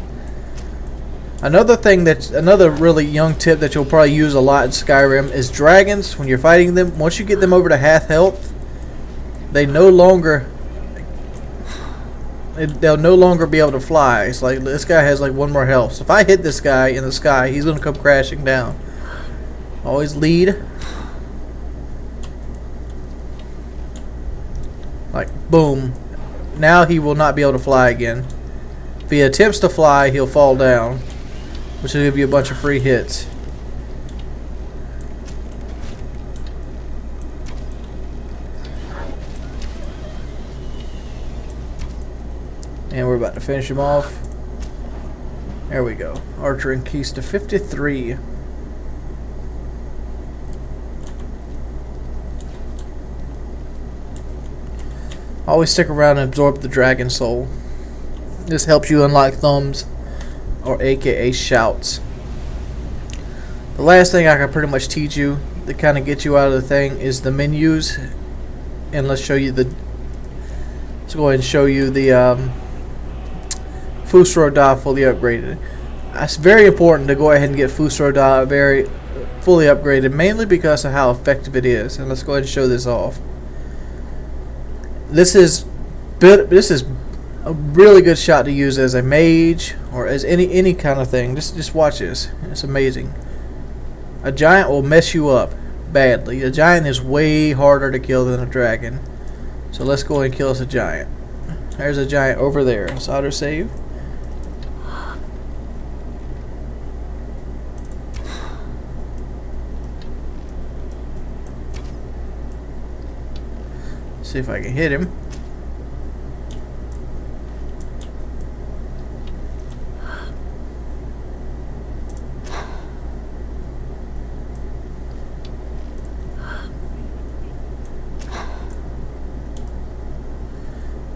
Another really young tip that you'll probably use a lot in Skyrim is dragons. When you're fighting them, once you get them over to half health, they'll no longer be able to fly. It's like this guy has like 1 more health. So if I hit this guy in the sky, he's gonna come crashing down. Always lead. Like boom. Now he will not be able to fly again. If he attempts to fly, he'll fall down, which will give you a bunch of free hits. And we're about to finish him off. There we go. Archer increased to 53. Always stick around and absorb the dragon soul. This helps you unlock thumbs, or aka shouts. The last thing I can pretty much teach you to kind of get you out of the thing is the menus. And let's go ahead and show you the Fusro Da fully upgraded. It's very important to go ahead and get Fusro Da very fully upgraded, mainly because of how effective it is. And let's go ahead and show this off. This is a really good shot to use as a mage or as any kind of thing. Just watch this. It's amazing. A giant will mess you up badly. A giant is way harder to kill than a dragon. So let's go and kill us a giant. There's a giant over there. Let's auto save. See if I can hit him.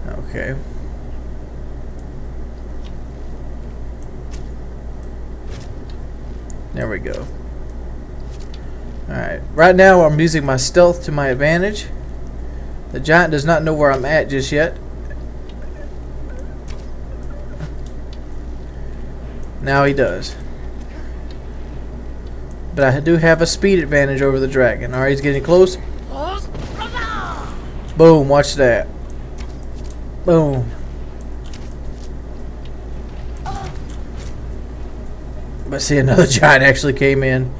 Okay. There we go. Alright. Right now I'm using my stealth to my advantage. The giant does not know where I'm at just yet. Now he does. But I do have a speed advantage over the dragon. Alright, he's getting close. Boom, watch that. Boom. But see, another giant actually came in.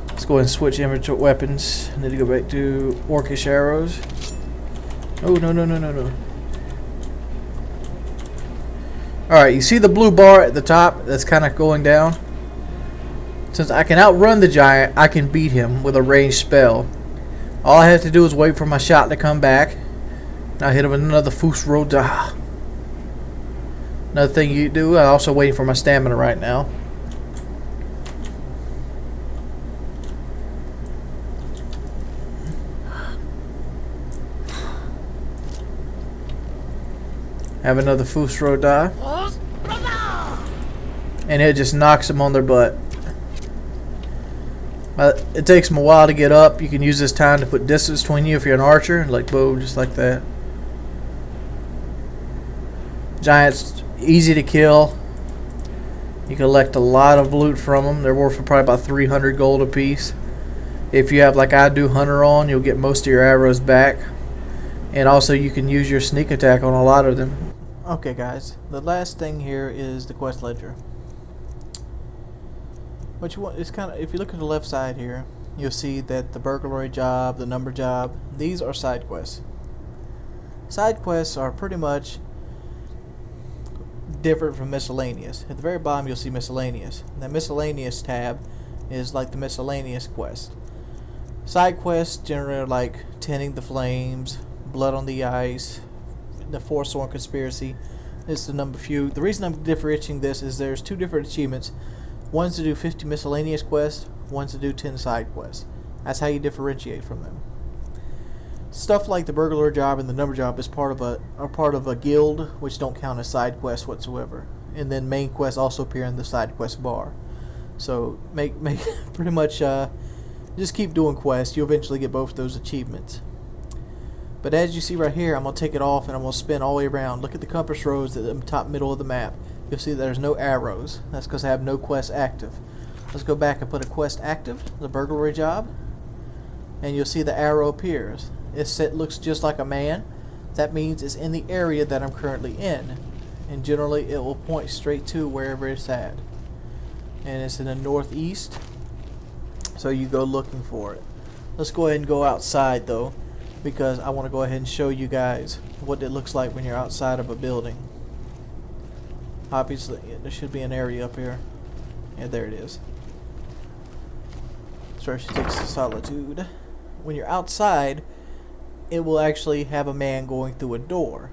Let's go ahead and switch inventory weapons. I need to go back to orcish arrows. Oh, no. Alright, you see the blue bar at the top that's kind of going down? Since I can outrun the giant, I can beat him with a ranged spell. All I have to do is wait for my shot to come back. Now hit him with another Fusro Da. Another thing you do, I'm also waiting for my stamina right now. Have another Fusro Da. And it just knocks them on their butt. It takes them a while to get up. You can use this time to put distance between you if you're an archer. Like, boom, just like that. Giants, easy to kill. You collect a lot of loot from them. They're worth probably about 300 gold a piece. If you have, like I do, Hunter on, you'll get most of your arrows back. And also you can use your sneak attack on a lot of them. Okay guys, the last thing here is the quest ledger. What you want is kind of, if you look at the left side here, you'll see that the burglary job, the number job, these are side quests. Side quests are pretty much different from miscellaneous. At the very bottom you'll see miscellaneous. That miscellaneous tab is like the miscellaneous quest. Side quests generally are like tending the flames, blood on the ice, the Forsworn conspiracy. This is the number few. The reason I'm differentiating this is there's 2 different achievements. One's to do 50 miscellaneous quests, one's to do 10 side quests. That's how you differentiate from them. Stuff like the burglar job and the number job is part of a guild, which don't count as side quests whatsoever. And then main quests also appear in the side quest bar. So make pretty much just keep doing quests. You'll eventually get both of those achievements. But as you see right here, I'm gonna take it off and I'm gonna spin all the way around. Look at the compass rose at the top middle of the map. You'll see there's no arrows. That's because I have no quest active. Let's go back and put a quest active, the burglary job, and you'll see the arrow appears. It looks just like a man. That means it's in the area that I'm currently in, and generally it will point straight to wherever it's at. And it's in the northeast, so you go looking for it. Let's go ahead and go outside though, because I want to go ahead and show you guys what it looks like when you're outside of a building. Obviously, there should be an area up here. Yeah, there it is. Search takes to solitude. When you're outside, it will actually have a man going through a door.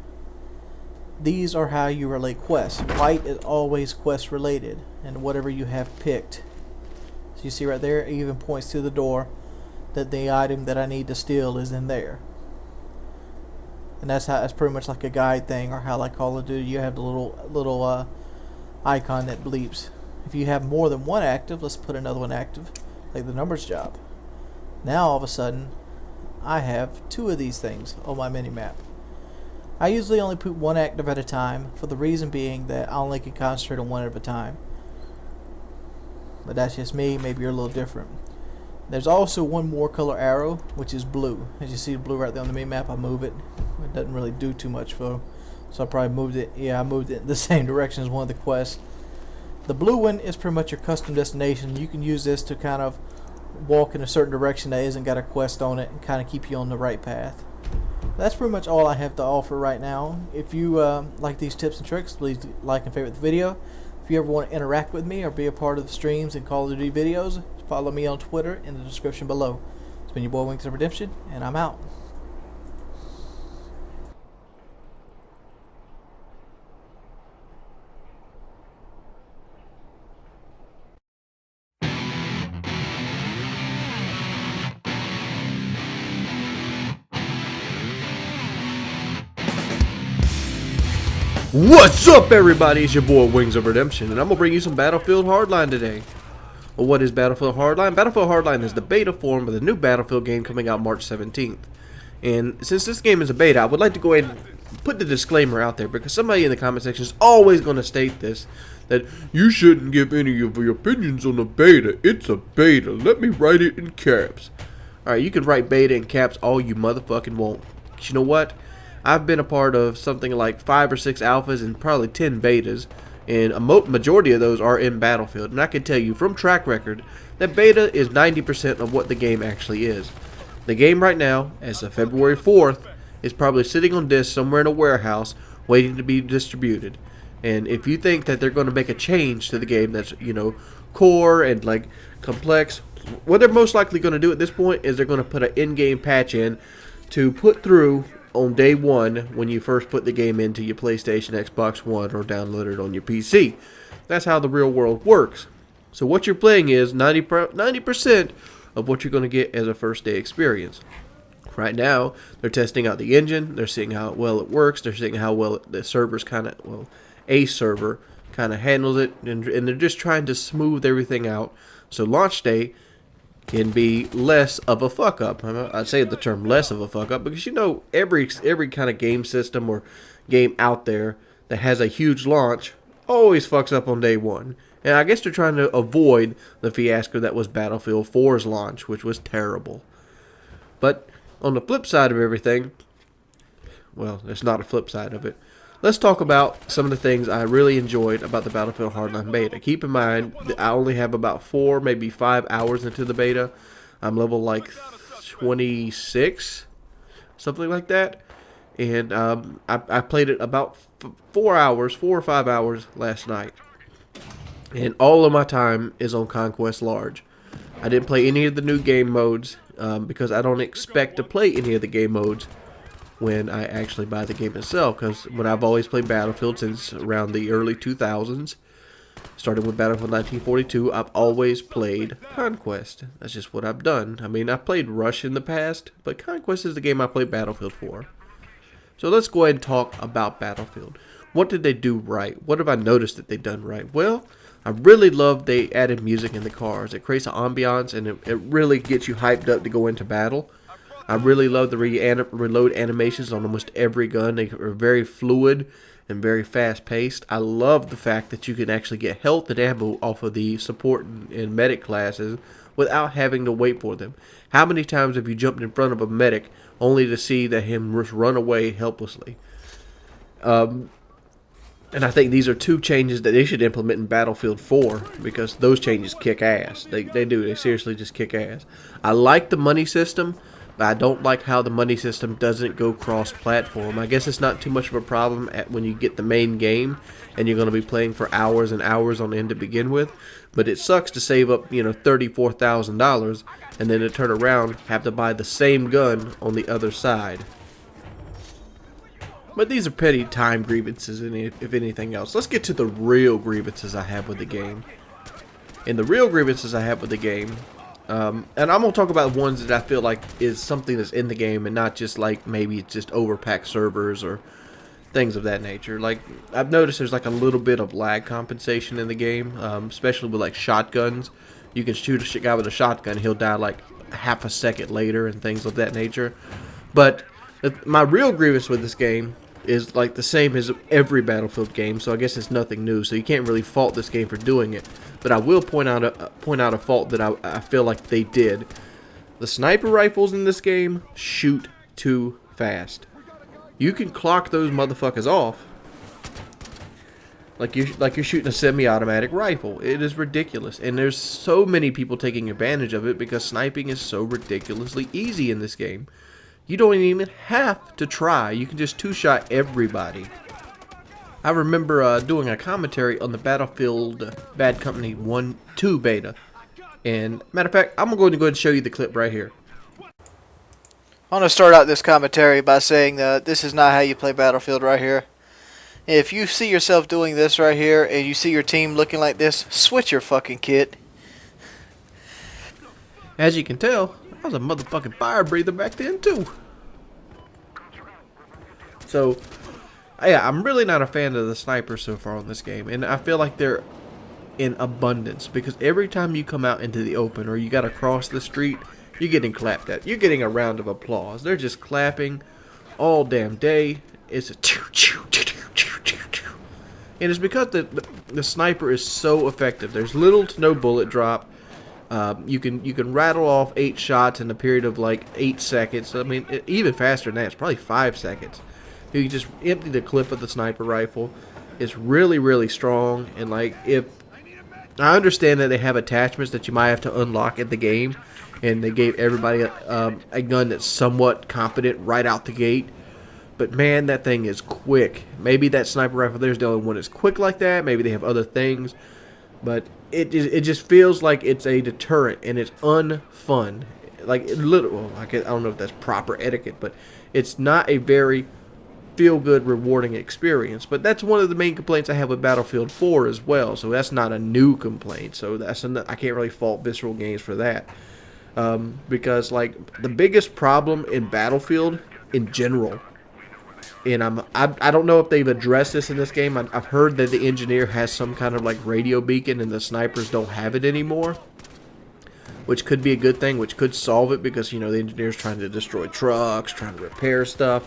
These are how you relay quests. White is always quest related, and whatever you have picked. So you see right there, it even points to the door that the item that I need to steal is in there. And that's pretty much like a guide thing, or how like Call of Duty, you have the little icon that bleeps. If you have more than one active, let's put another one active, like the numbers job. Now all of a sudden, I have 2 of these things on my mini-map. I usually only put 1 active at a time, for the reason being that I only can concentrate on 1 at a time. But that's just me, maybe you're a little different. There's also 1 more color arrow, which is blue. As you see the blue right there on the mini-map, I move it. It doesn't really do too much though, so I probably moved it. Yeah, I moved it in the same direction as one of the quests. The blue one is pretty much your custom destination. You can use this to kind of walk in a certain direction that isn't got a quest on it and kind of keep you on the right path. That's pretty much all I have to offer right now. If you like these tips and tricks, please like and favorite the video. If you ever want to interact with me or be a part of the streams and Call of Duty videos, follow me on Twitter in the description below. It's been your boy Wings of Redemption, and I'm out. What's up, everybody? It's your boy Wings of Redemption, and I'm gonna bring you some Battlefield Hardline today. Well, what is Battlefield Hardline? Battlefield Hardline is the beta form of the new Battlefield game coming out March 17th. And since this game is a beta, I would like to go ahead and put the disclaimer out there, because somebody in the comment section is always going to state this, that you shouldn't give any of your opinions on the beta. It's a beta. Let me write it in caps. Alright, you can write beta in caps all you motherfucking want. But you know what? I've been a part of something like 5 or 6 alphas and probably 10 betas, and a majority of those are in Battlefield. And I can tell you from track record that beta is 90% of what the game actually is. The game right now, as of February 4th, is probably sitting on disk somewhere in a warehouse waiting to be distributed. And if you think that they're going to make a change to the game that's, you know, core and like complex, what they're most likely going to do at this point is they're going to put an in-game patch in to put through on day one when you first put the game into your PlayStation, Xbox One, or download it on your PC. That's how the real world works. So what you're playing is 90% of what you're going to get as a first day experience. Right now, they're testing out the engine. They're seeing how well it works. They're seeing how well the server's a server kind of handles it, and they're just trying to smooth everything out so launch day can be less of a fuck up. I'd say the term less of a fuck up because, you know, every kind of game system or game out there that has a huge launch always fucks up on day one. And I guess they're trying to avoid the fiasco that was Battlefield 4's launch, which was terrible. But on the flip side of everything, well, there's not a flip side of it. Let's talk about some of the things I really enjoyed about the Battlefield Hardline beta. Keep in mind that I only have about 4, maybe 5 hours into the beta. I'm level like 26, something like that. And I played it about 4 or 5 hours last night. And all of my time is on Conquest Large. I didn't play any of the new game modes because I don't expect to play any of the game modes when I actually buy the game itself, because when I've always played Battlefield since around the early 2000s, Starting with Battlefield 1942, I've always played Conquest. That's just what I've done. I mean, I've played Rush in the past, but Conquest is the game I play Battlefield for. So let's go ahead and talk about Battlefield. What did they do right? What have I noticed that they've done right? Well, I really love they added music in the cars. It creates an ambiance, and it really gets you hyped up to go into battle. I really love the reload animations on almost every gun. They are very fluid and very fast-paced. I love the fact that you can actually get health and ammo off of the support and medic classes without having to wait for them. How many times have you jumped in front of a medic only to see that him just run away helplessly? And I think these are two changes that they should implement in Battlefield 4, because those changes kick ass. They do. They seriously just kick ass. I like the money system, but I don't like how the money system doesn't go cross-platform. I guess it's not too much of a problem when you get the main game and you're going to be playing for hours and hours on end to begin with. But it sucks to save up, $34,000 and then to turn around have to buy the same gun on the other side. But these are petty time grievances, if anything else. Let's get to the real grievances I have with the game. And the real grievances I have with the game, and I'm going to talk about ones that I feel like is something that's in the game and not just like maybe it's just overpacked servers or things of that nature. Like, I've noticed there's like a little bit of lag compensation in the game, especially with like shotguns. You can shoot a guy with a shotgun, he'll die like half a second later and things of that nature. But my real grievance with this game is like the same as every Battlefield game, so I guess it's nothing new, so you can't really fault this game for doing it. But I will point out a fault that I feel like they did. The sniper rifles in this game shoot too fast. You can clock those motherfuckers off like you're shooting a semi-automatic rifle. It is ridiculous, and there's so many people taking advantage of it because sniping is so ridiculously easy in this game. You don't even have to try. You can just two-shot everybody. I remember doing a commentary on the Battlefield Bad Company 1-2 beta. And, matter of fact, I'm going to go ahead and show you the clip right here. I want to start out this commentary by saying that this is not how you play Battlefield right here. If you see yourself doing this right here and you see your team looking like this, switch your fucking kit. As you can tell, I was a motherfucking fire breather back then too. So, yeah, I'm really not a fan of the snipers so far on this game, and I feel like they're in abundance because every time you come out into the open or you gotta cross the street, you're getting clapped at. You're getting a round of applause. They're just clapping all damn day. It's a choo choo choo choo choo choo, and it's because the sniper is so effective. There's little to no bullet drop. You can rattle off 8 shots in a period of like 8 seconds. I mean, even faster than that. It's probably 5 seconds. You can just empty the clip of the sniper rifle. It's really, really strong. And like, if I understand that they have attachments that you might have to unlock at the game, and they gave everybody a gun that's somewhat competent right out the gate. But man, that thing is quick. Maybe that sniper rifle there's the only one that's quick like that. Maybe they have other things. But it just feels like it's a deterrent, and it's unfun. Like, I don't know if that's proper etiquette, but it's not a very feel-good, rewarding experience. But that's one of the main complaints I have with Battlefield 4 as well. So that's not a new complaint. So I can't really fault Visceral Games for that. Because like the biggest problem in Battlefield in general, and I don't know if they've addressed this in this game. I've heard that the engineer has some kind of like radio beacon and the snipers don't have it anymore, which could be a good thing, which could solve it because, the engineer's trying to destroy trucks, trying to repair stuff.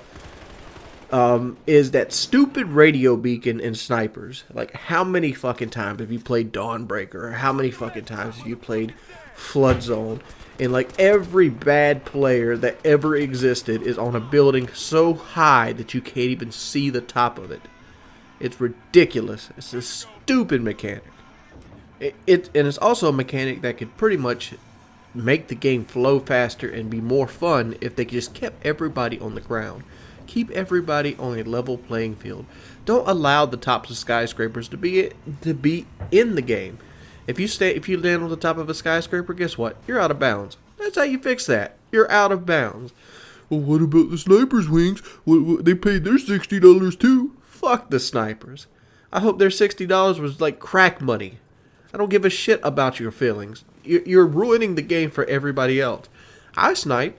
Is that stupid radio beacon in snipers. Like, how many fucking times have you played Dawnbreaker? Or how many fucking times have you played Flood Zone? And like every bad player that ever existed is on a building so high that you can't even see the top of it. It's ridiculous. It's a stupid mechanic. And it's also a mechanic that could pretty much make the game flow faster and be more fun if they just kept everybody on the ground. Keep everybody on a level playing field. Don't allow the tops of skyscrapers to be in the game. If you land on the top of a skyscraper, guess what? You're out of bounds. That's how you fix that. You're out of bounds. Well, what about the snipers, Wings? They paid their $60 too. Fuck the snipers. I hope their $60 was like crack money. I don't give a shit about your feelings. You're ruining the game for everybody else. I snipe,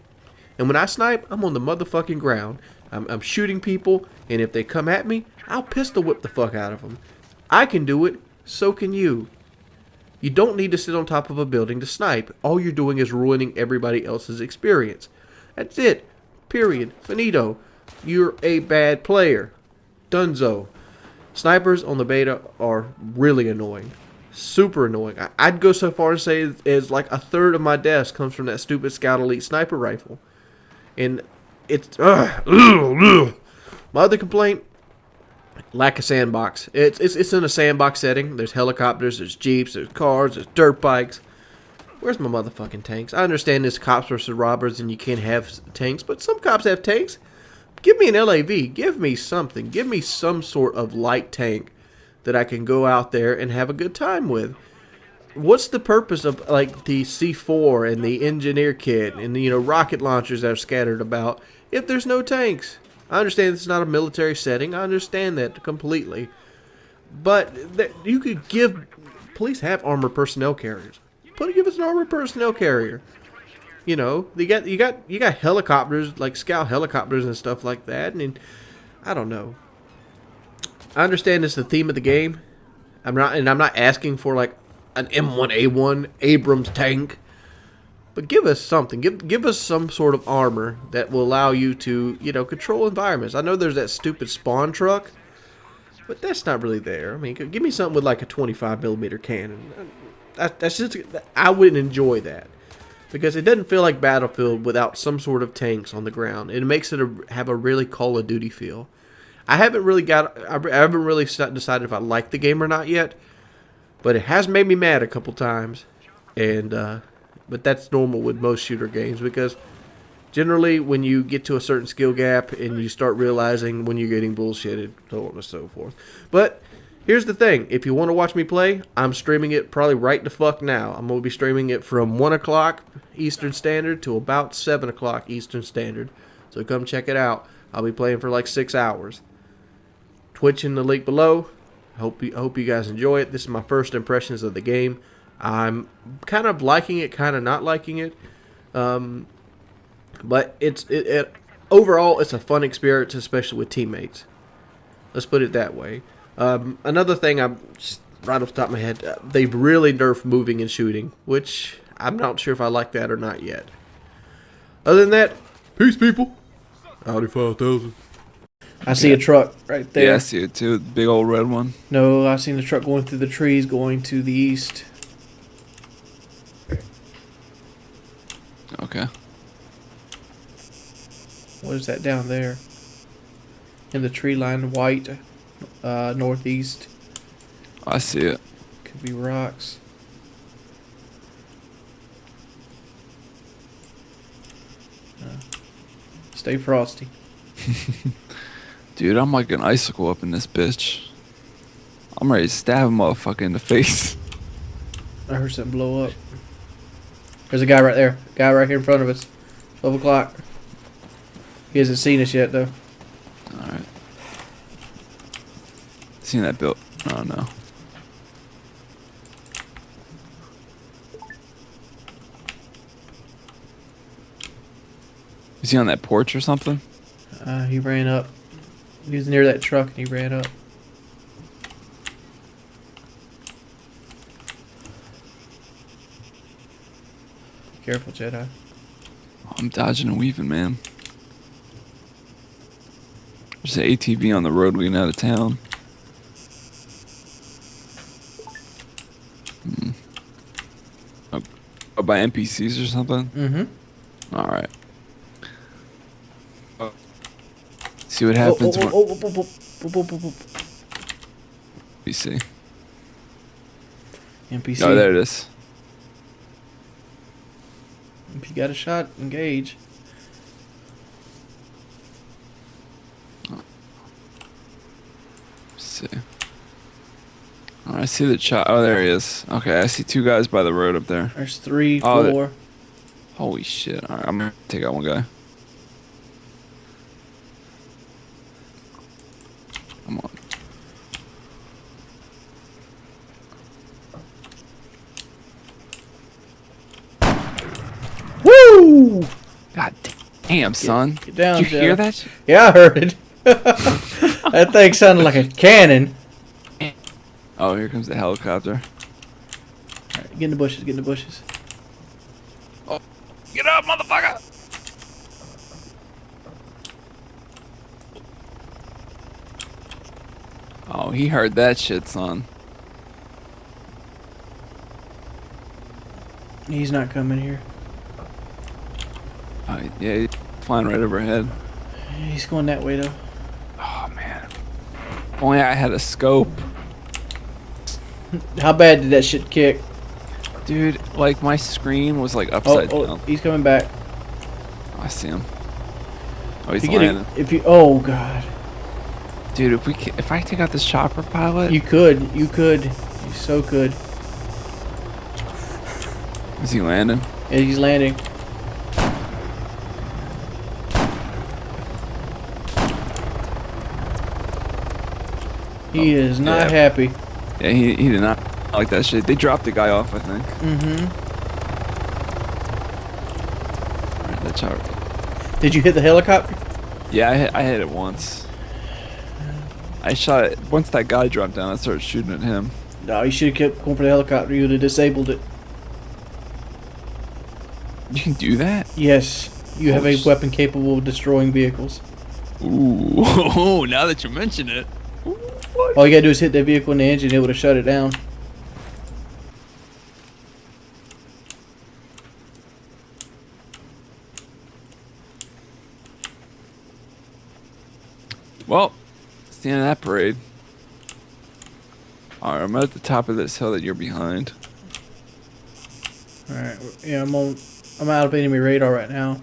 and when I snipe, I'm on the motherfucking ground. I'm shooting people, and if they come at me, I'll pistol whip the fuck out of them. I can do it, so can you. You don't need to sit on top of a building to snipe. All you're doing is ruining everybody else's experience. That's it. Period. Finito. You're a bad player. Dunzo. Snipers on the beta are really annoying. Super annoying. I'd go so far as say as like a third of my deaths comes from that stupid Scout Elite sniper rifle. And it's... My other complaint... lack of sandbox. It's in a sandbox setting. There's helicopters, there's jeeps, there's cars, there's dirt bikes. Where's my motherfucking tanks? I understand this cops versus robbers and you can't have tanks, but some cops have tanks. Give me an LAV. Give me something. Give me some sort of light tank that I can go out there and have a good time with. What's the purpose of like the C4 and the engineer kit and the rocket launchers that are scattered about if there's no tanks? I understand it's not a military setting. I understand that completely. But you could police have armored personnel carriers. Give us an armored personnel carrier. You got helicopters, like scout helicopters and stuff like that. And I don't know. I understand it's the theme of the game. I'm not asking for like an M1A1 Abrams tank. But give us something. Give us some sort of armor that will allow you to, control environments. I know there's that stupid spawn truck, but that's not really there. I mean, give me something with like a 25mm cannon. That's just, I wouldn't enjoy that. Because it doesn't feel like Battlefield without some sort of tanks on the ground. It makes it have a really Call of Duty feel. I haven't really decided if I like the game or not yet. But it has made me mad a couple times. But that's normal with most shooter games, because generally when you get to a certain skill gap and you start realizing when you're getting bullshitted, so on and so forth. But here's the thing. If you want to watch me play, I'm streaming it probably right the fuck now. I'm going to be streaming it from 1 o'clock Eastern Standard to about 7 o'clock Eastern Standard. So come check it out. I'll be playing for like 6 hours. Twitch in the link below. Hope you guys enjoy it. This is my first impressions of the game. I'm kind of liking it, kind of not liking it. But overall, it's a fun experience, especially with teammates. Let's put it that way. Another thing, I'm just right off the top of my head, they've really nerfed moving and shooting, which I'm not sure if I like that or not yet. Other than that, peace, people. Audi 5000. I see a truck right there. Yeah, I see it too. Big old red one. No, I seen the truck going through the trees, going to the east. Okay. What is that down there? In the tree line, white, northeast. I see it. Could be rocks. Stay frosty. Dude, I'm like an icicle up in this bitch. I'm ready to stab a motherfucker in the face. I heard something blow up. There's a guy right there. Guy right here in front of us. 12 o'clock. He hasn't seen us yet, though. Alright. Seen that build. Oh, no. Is he on that porch or something? He ran up. He was near that truck and he ran up. Be careful, Jedi. I'm dodging and weaving, man. There's an ATV on the road leading out of town. Oh, by NPCs or something? Mm-hmm. Alright. See what happens when... NPC. NPC. Oh, there it is. If you got a shot, engage. Let's see. Oh, I see the shot. Oh, there he is. Okay, I see 2 guys by the road up there. There's 3, Oh, 4. Holy shit. Alright, I'm gonna take out one guy. Come on. Ooh. God damn, son. Get down, Did you hear Jedi. that? Shit? Yeah, I heard it. That thing sounded like a cannon. Oh, here comes the helicopter. Alright, get in the bushes, get in the bushes. Oh, get up, motherfucker! Oh, he heard that shit, son. He's not coming here. Oh, yeah, he's flying right overhead. He's going that way, though. Oh, man. If only I had a scope. How bad did that shit kick? Dude, like, my screen was, like, Oh, upside down. oh, he's coming back. Oh, I see him. Oh, he's If you get landing. oh god. Dude, if I take out this chopper pilot... You could. You so could. Is he landing? Yeah, he's landing. He is not happy. Yeah, he did not like that shit. They dropped the guy off, I think. Mm-hmm. Alright, that chopper. Did you hit the helicopter? Yeah, I hit it once. I shot it. Once that guy dropped down, I started shooting at him. No, you should have kept going for the helicopter. You would have disabled it. You can do that? Yes. You have a weapon capable of destroying vehicles. Ooh, now that you mention it. All you gotta do is hit that vehicle in the engine, it would have shut it down. Well, it's the end of that parade. Alright, I'm at the top of this hill that you're behind. Alright, yeah, I'm out of enemy radar right now.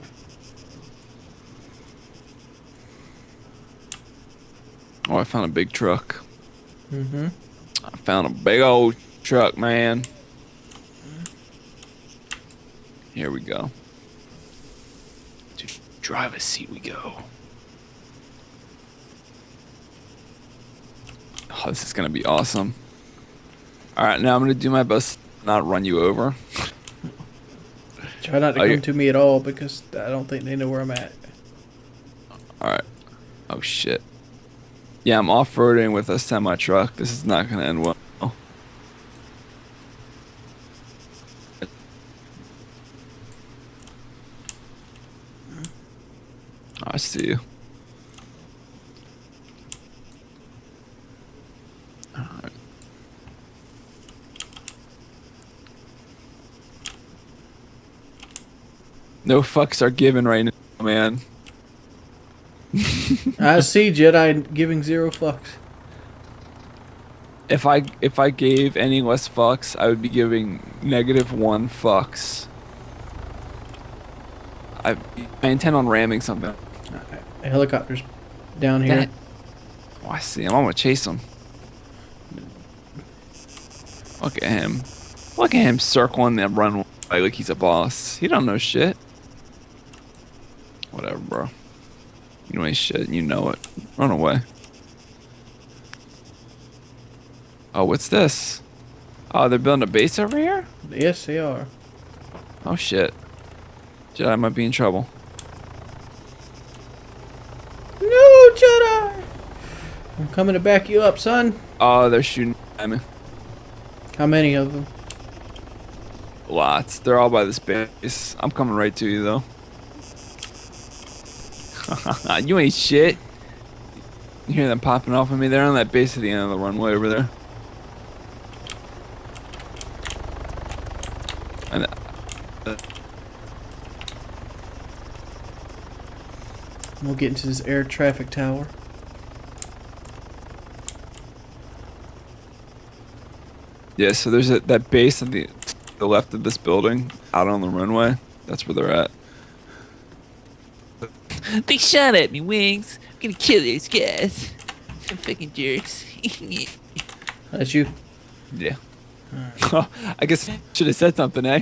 Oh, I found a big truck. Mm-hmm. I found a big old truck, man. Here we go. To driver's seat we go. Oh, this is gonna be awesome. Alright, now I'm gonna do my best to not run you over. Try not to come to me at all because I don't think they know where I'm at. Alright. Oh shit. Yeah, I'm off-roading with a semi-truck. This is not gonna end well. I see you. Alright. No fucks are given right now, man. I see Jedi giving 0 fucks. If I gave any less fucks, I would be giving -1 fucks. I intend on ramming something. A helicopter's down here. Oh, I see him. I'm gonna chase him. Look at him. Look at him circling that runway like he's a boss. He don't know shit. Whatever, bro. You know ain't shit. You know it. Run away. Oh, what's this? Oh, they're building a base over here? Yes, they are. Oh, shit. Jedi might be in trouble. No, Jedi! I'm coming to back you up, son. Oh, they're shooting at me. How many of them? Lots. They're all by this base. I'm coming right to you, though. You ain't shit. You hear them popping off of me? They're on that base at the end of the runway over there. And We'll get into this air traffic tower. yeah, so there's that base at the left of this building, out on the runway. That's where they're at. They shot at me, Wings. I'm gonna kill these guys. Some fucking jerks. That's you. Yeah. I guess I should have said something, eh?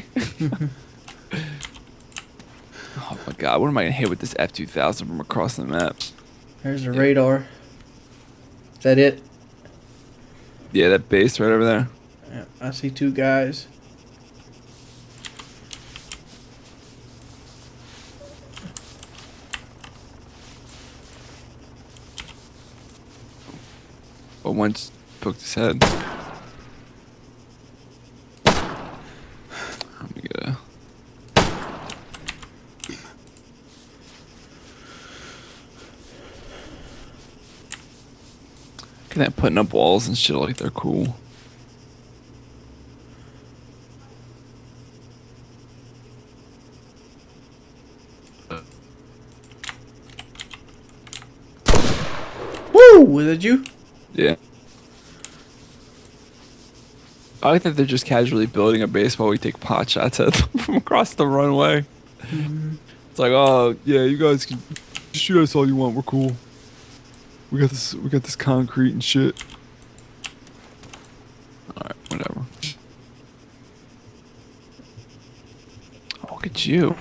Oh my god, what am I gonna hit with this F-2000 from across the map? There's a radar. Is that it? Yeah, that base right over there. Yeah, I see 2 guys. Oh, one just poked his head. I'm gonna... Look at that, putting up walls and shit like they're cool. Woo! Was that you? Yeah. I like that they're just casually building a base while we take pot shots at them from across the runway. It's like, oh yeah, you guys can shoot us all you want. We're cool. We got this concrete and shit. All right, whatever. Oh, look at you.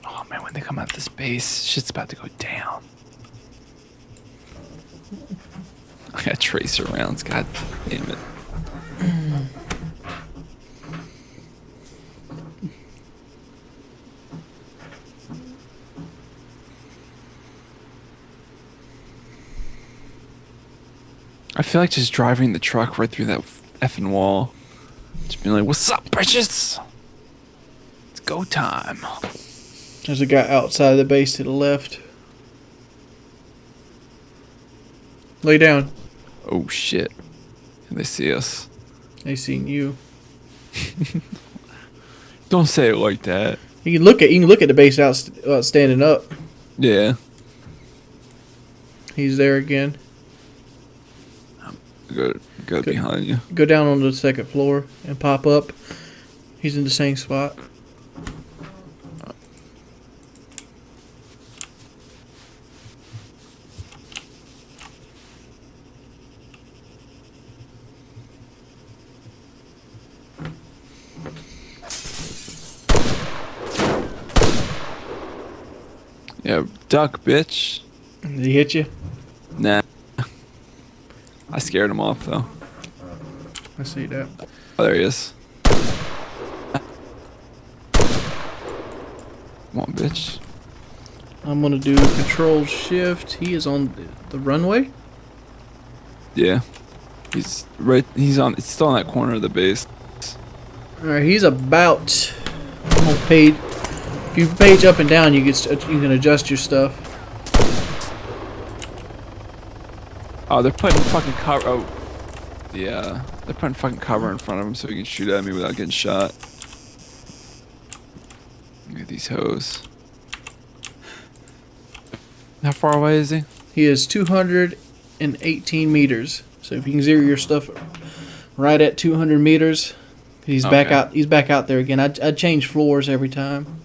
Oh man, when they come out this base, shit's about to go down. I got tracer rounds, god damn it. I feel like just driving the truck right through that effing wall. Just being like, what's up, bitches? It's go time. There's a guy outside the base to the left. Lay down. Oh shit. They see us. They seen you. Don't say it like that. You can look at the base out standing up. Yeah. He's there again. Go behind you. Go down on the second floor and pop up. He's in the same spot. Yeah, duck, bitch. Did he hit you? Nah. I scared him off, though. I see that. Oh, there he is. Come on, bitch. I'm gonna do control shift. He is on the runway. Yeah. He's right. It's still on that corner of the base. All right, he's about. I'm gonna page. If you page up and down, you can adjust your stuff. Oh, they're putting fucking cover. Oh, yeah. They're putting fucking cover in front of him so he can shoot at me without getting shot. Look at these hoes. How far away is he? He is 218 meters. So if you can zero your stuff right at 200 meters, he's back out. He's back out there again. I change floors every time.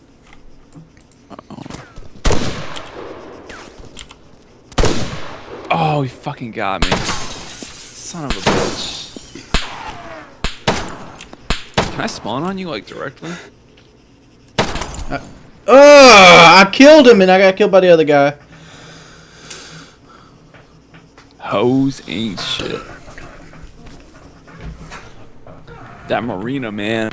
Oh, he fucking got me. Son of a bitch. Can I spawn on you, like, directly? I killed him and I got killed by the other guy. Hoes ain't shit. That marina, man.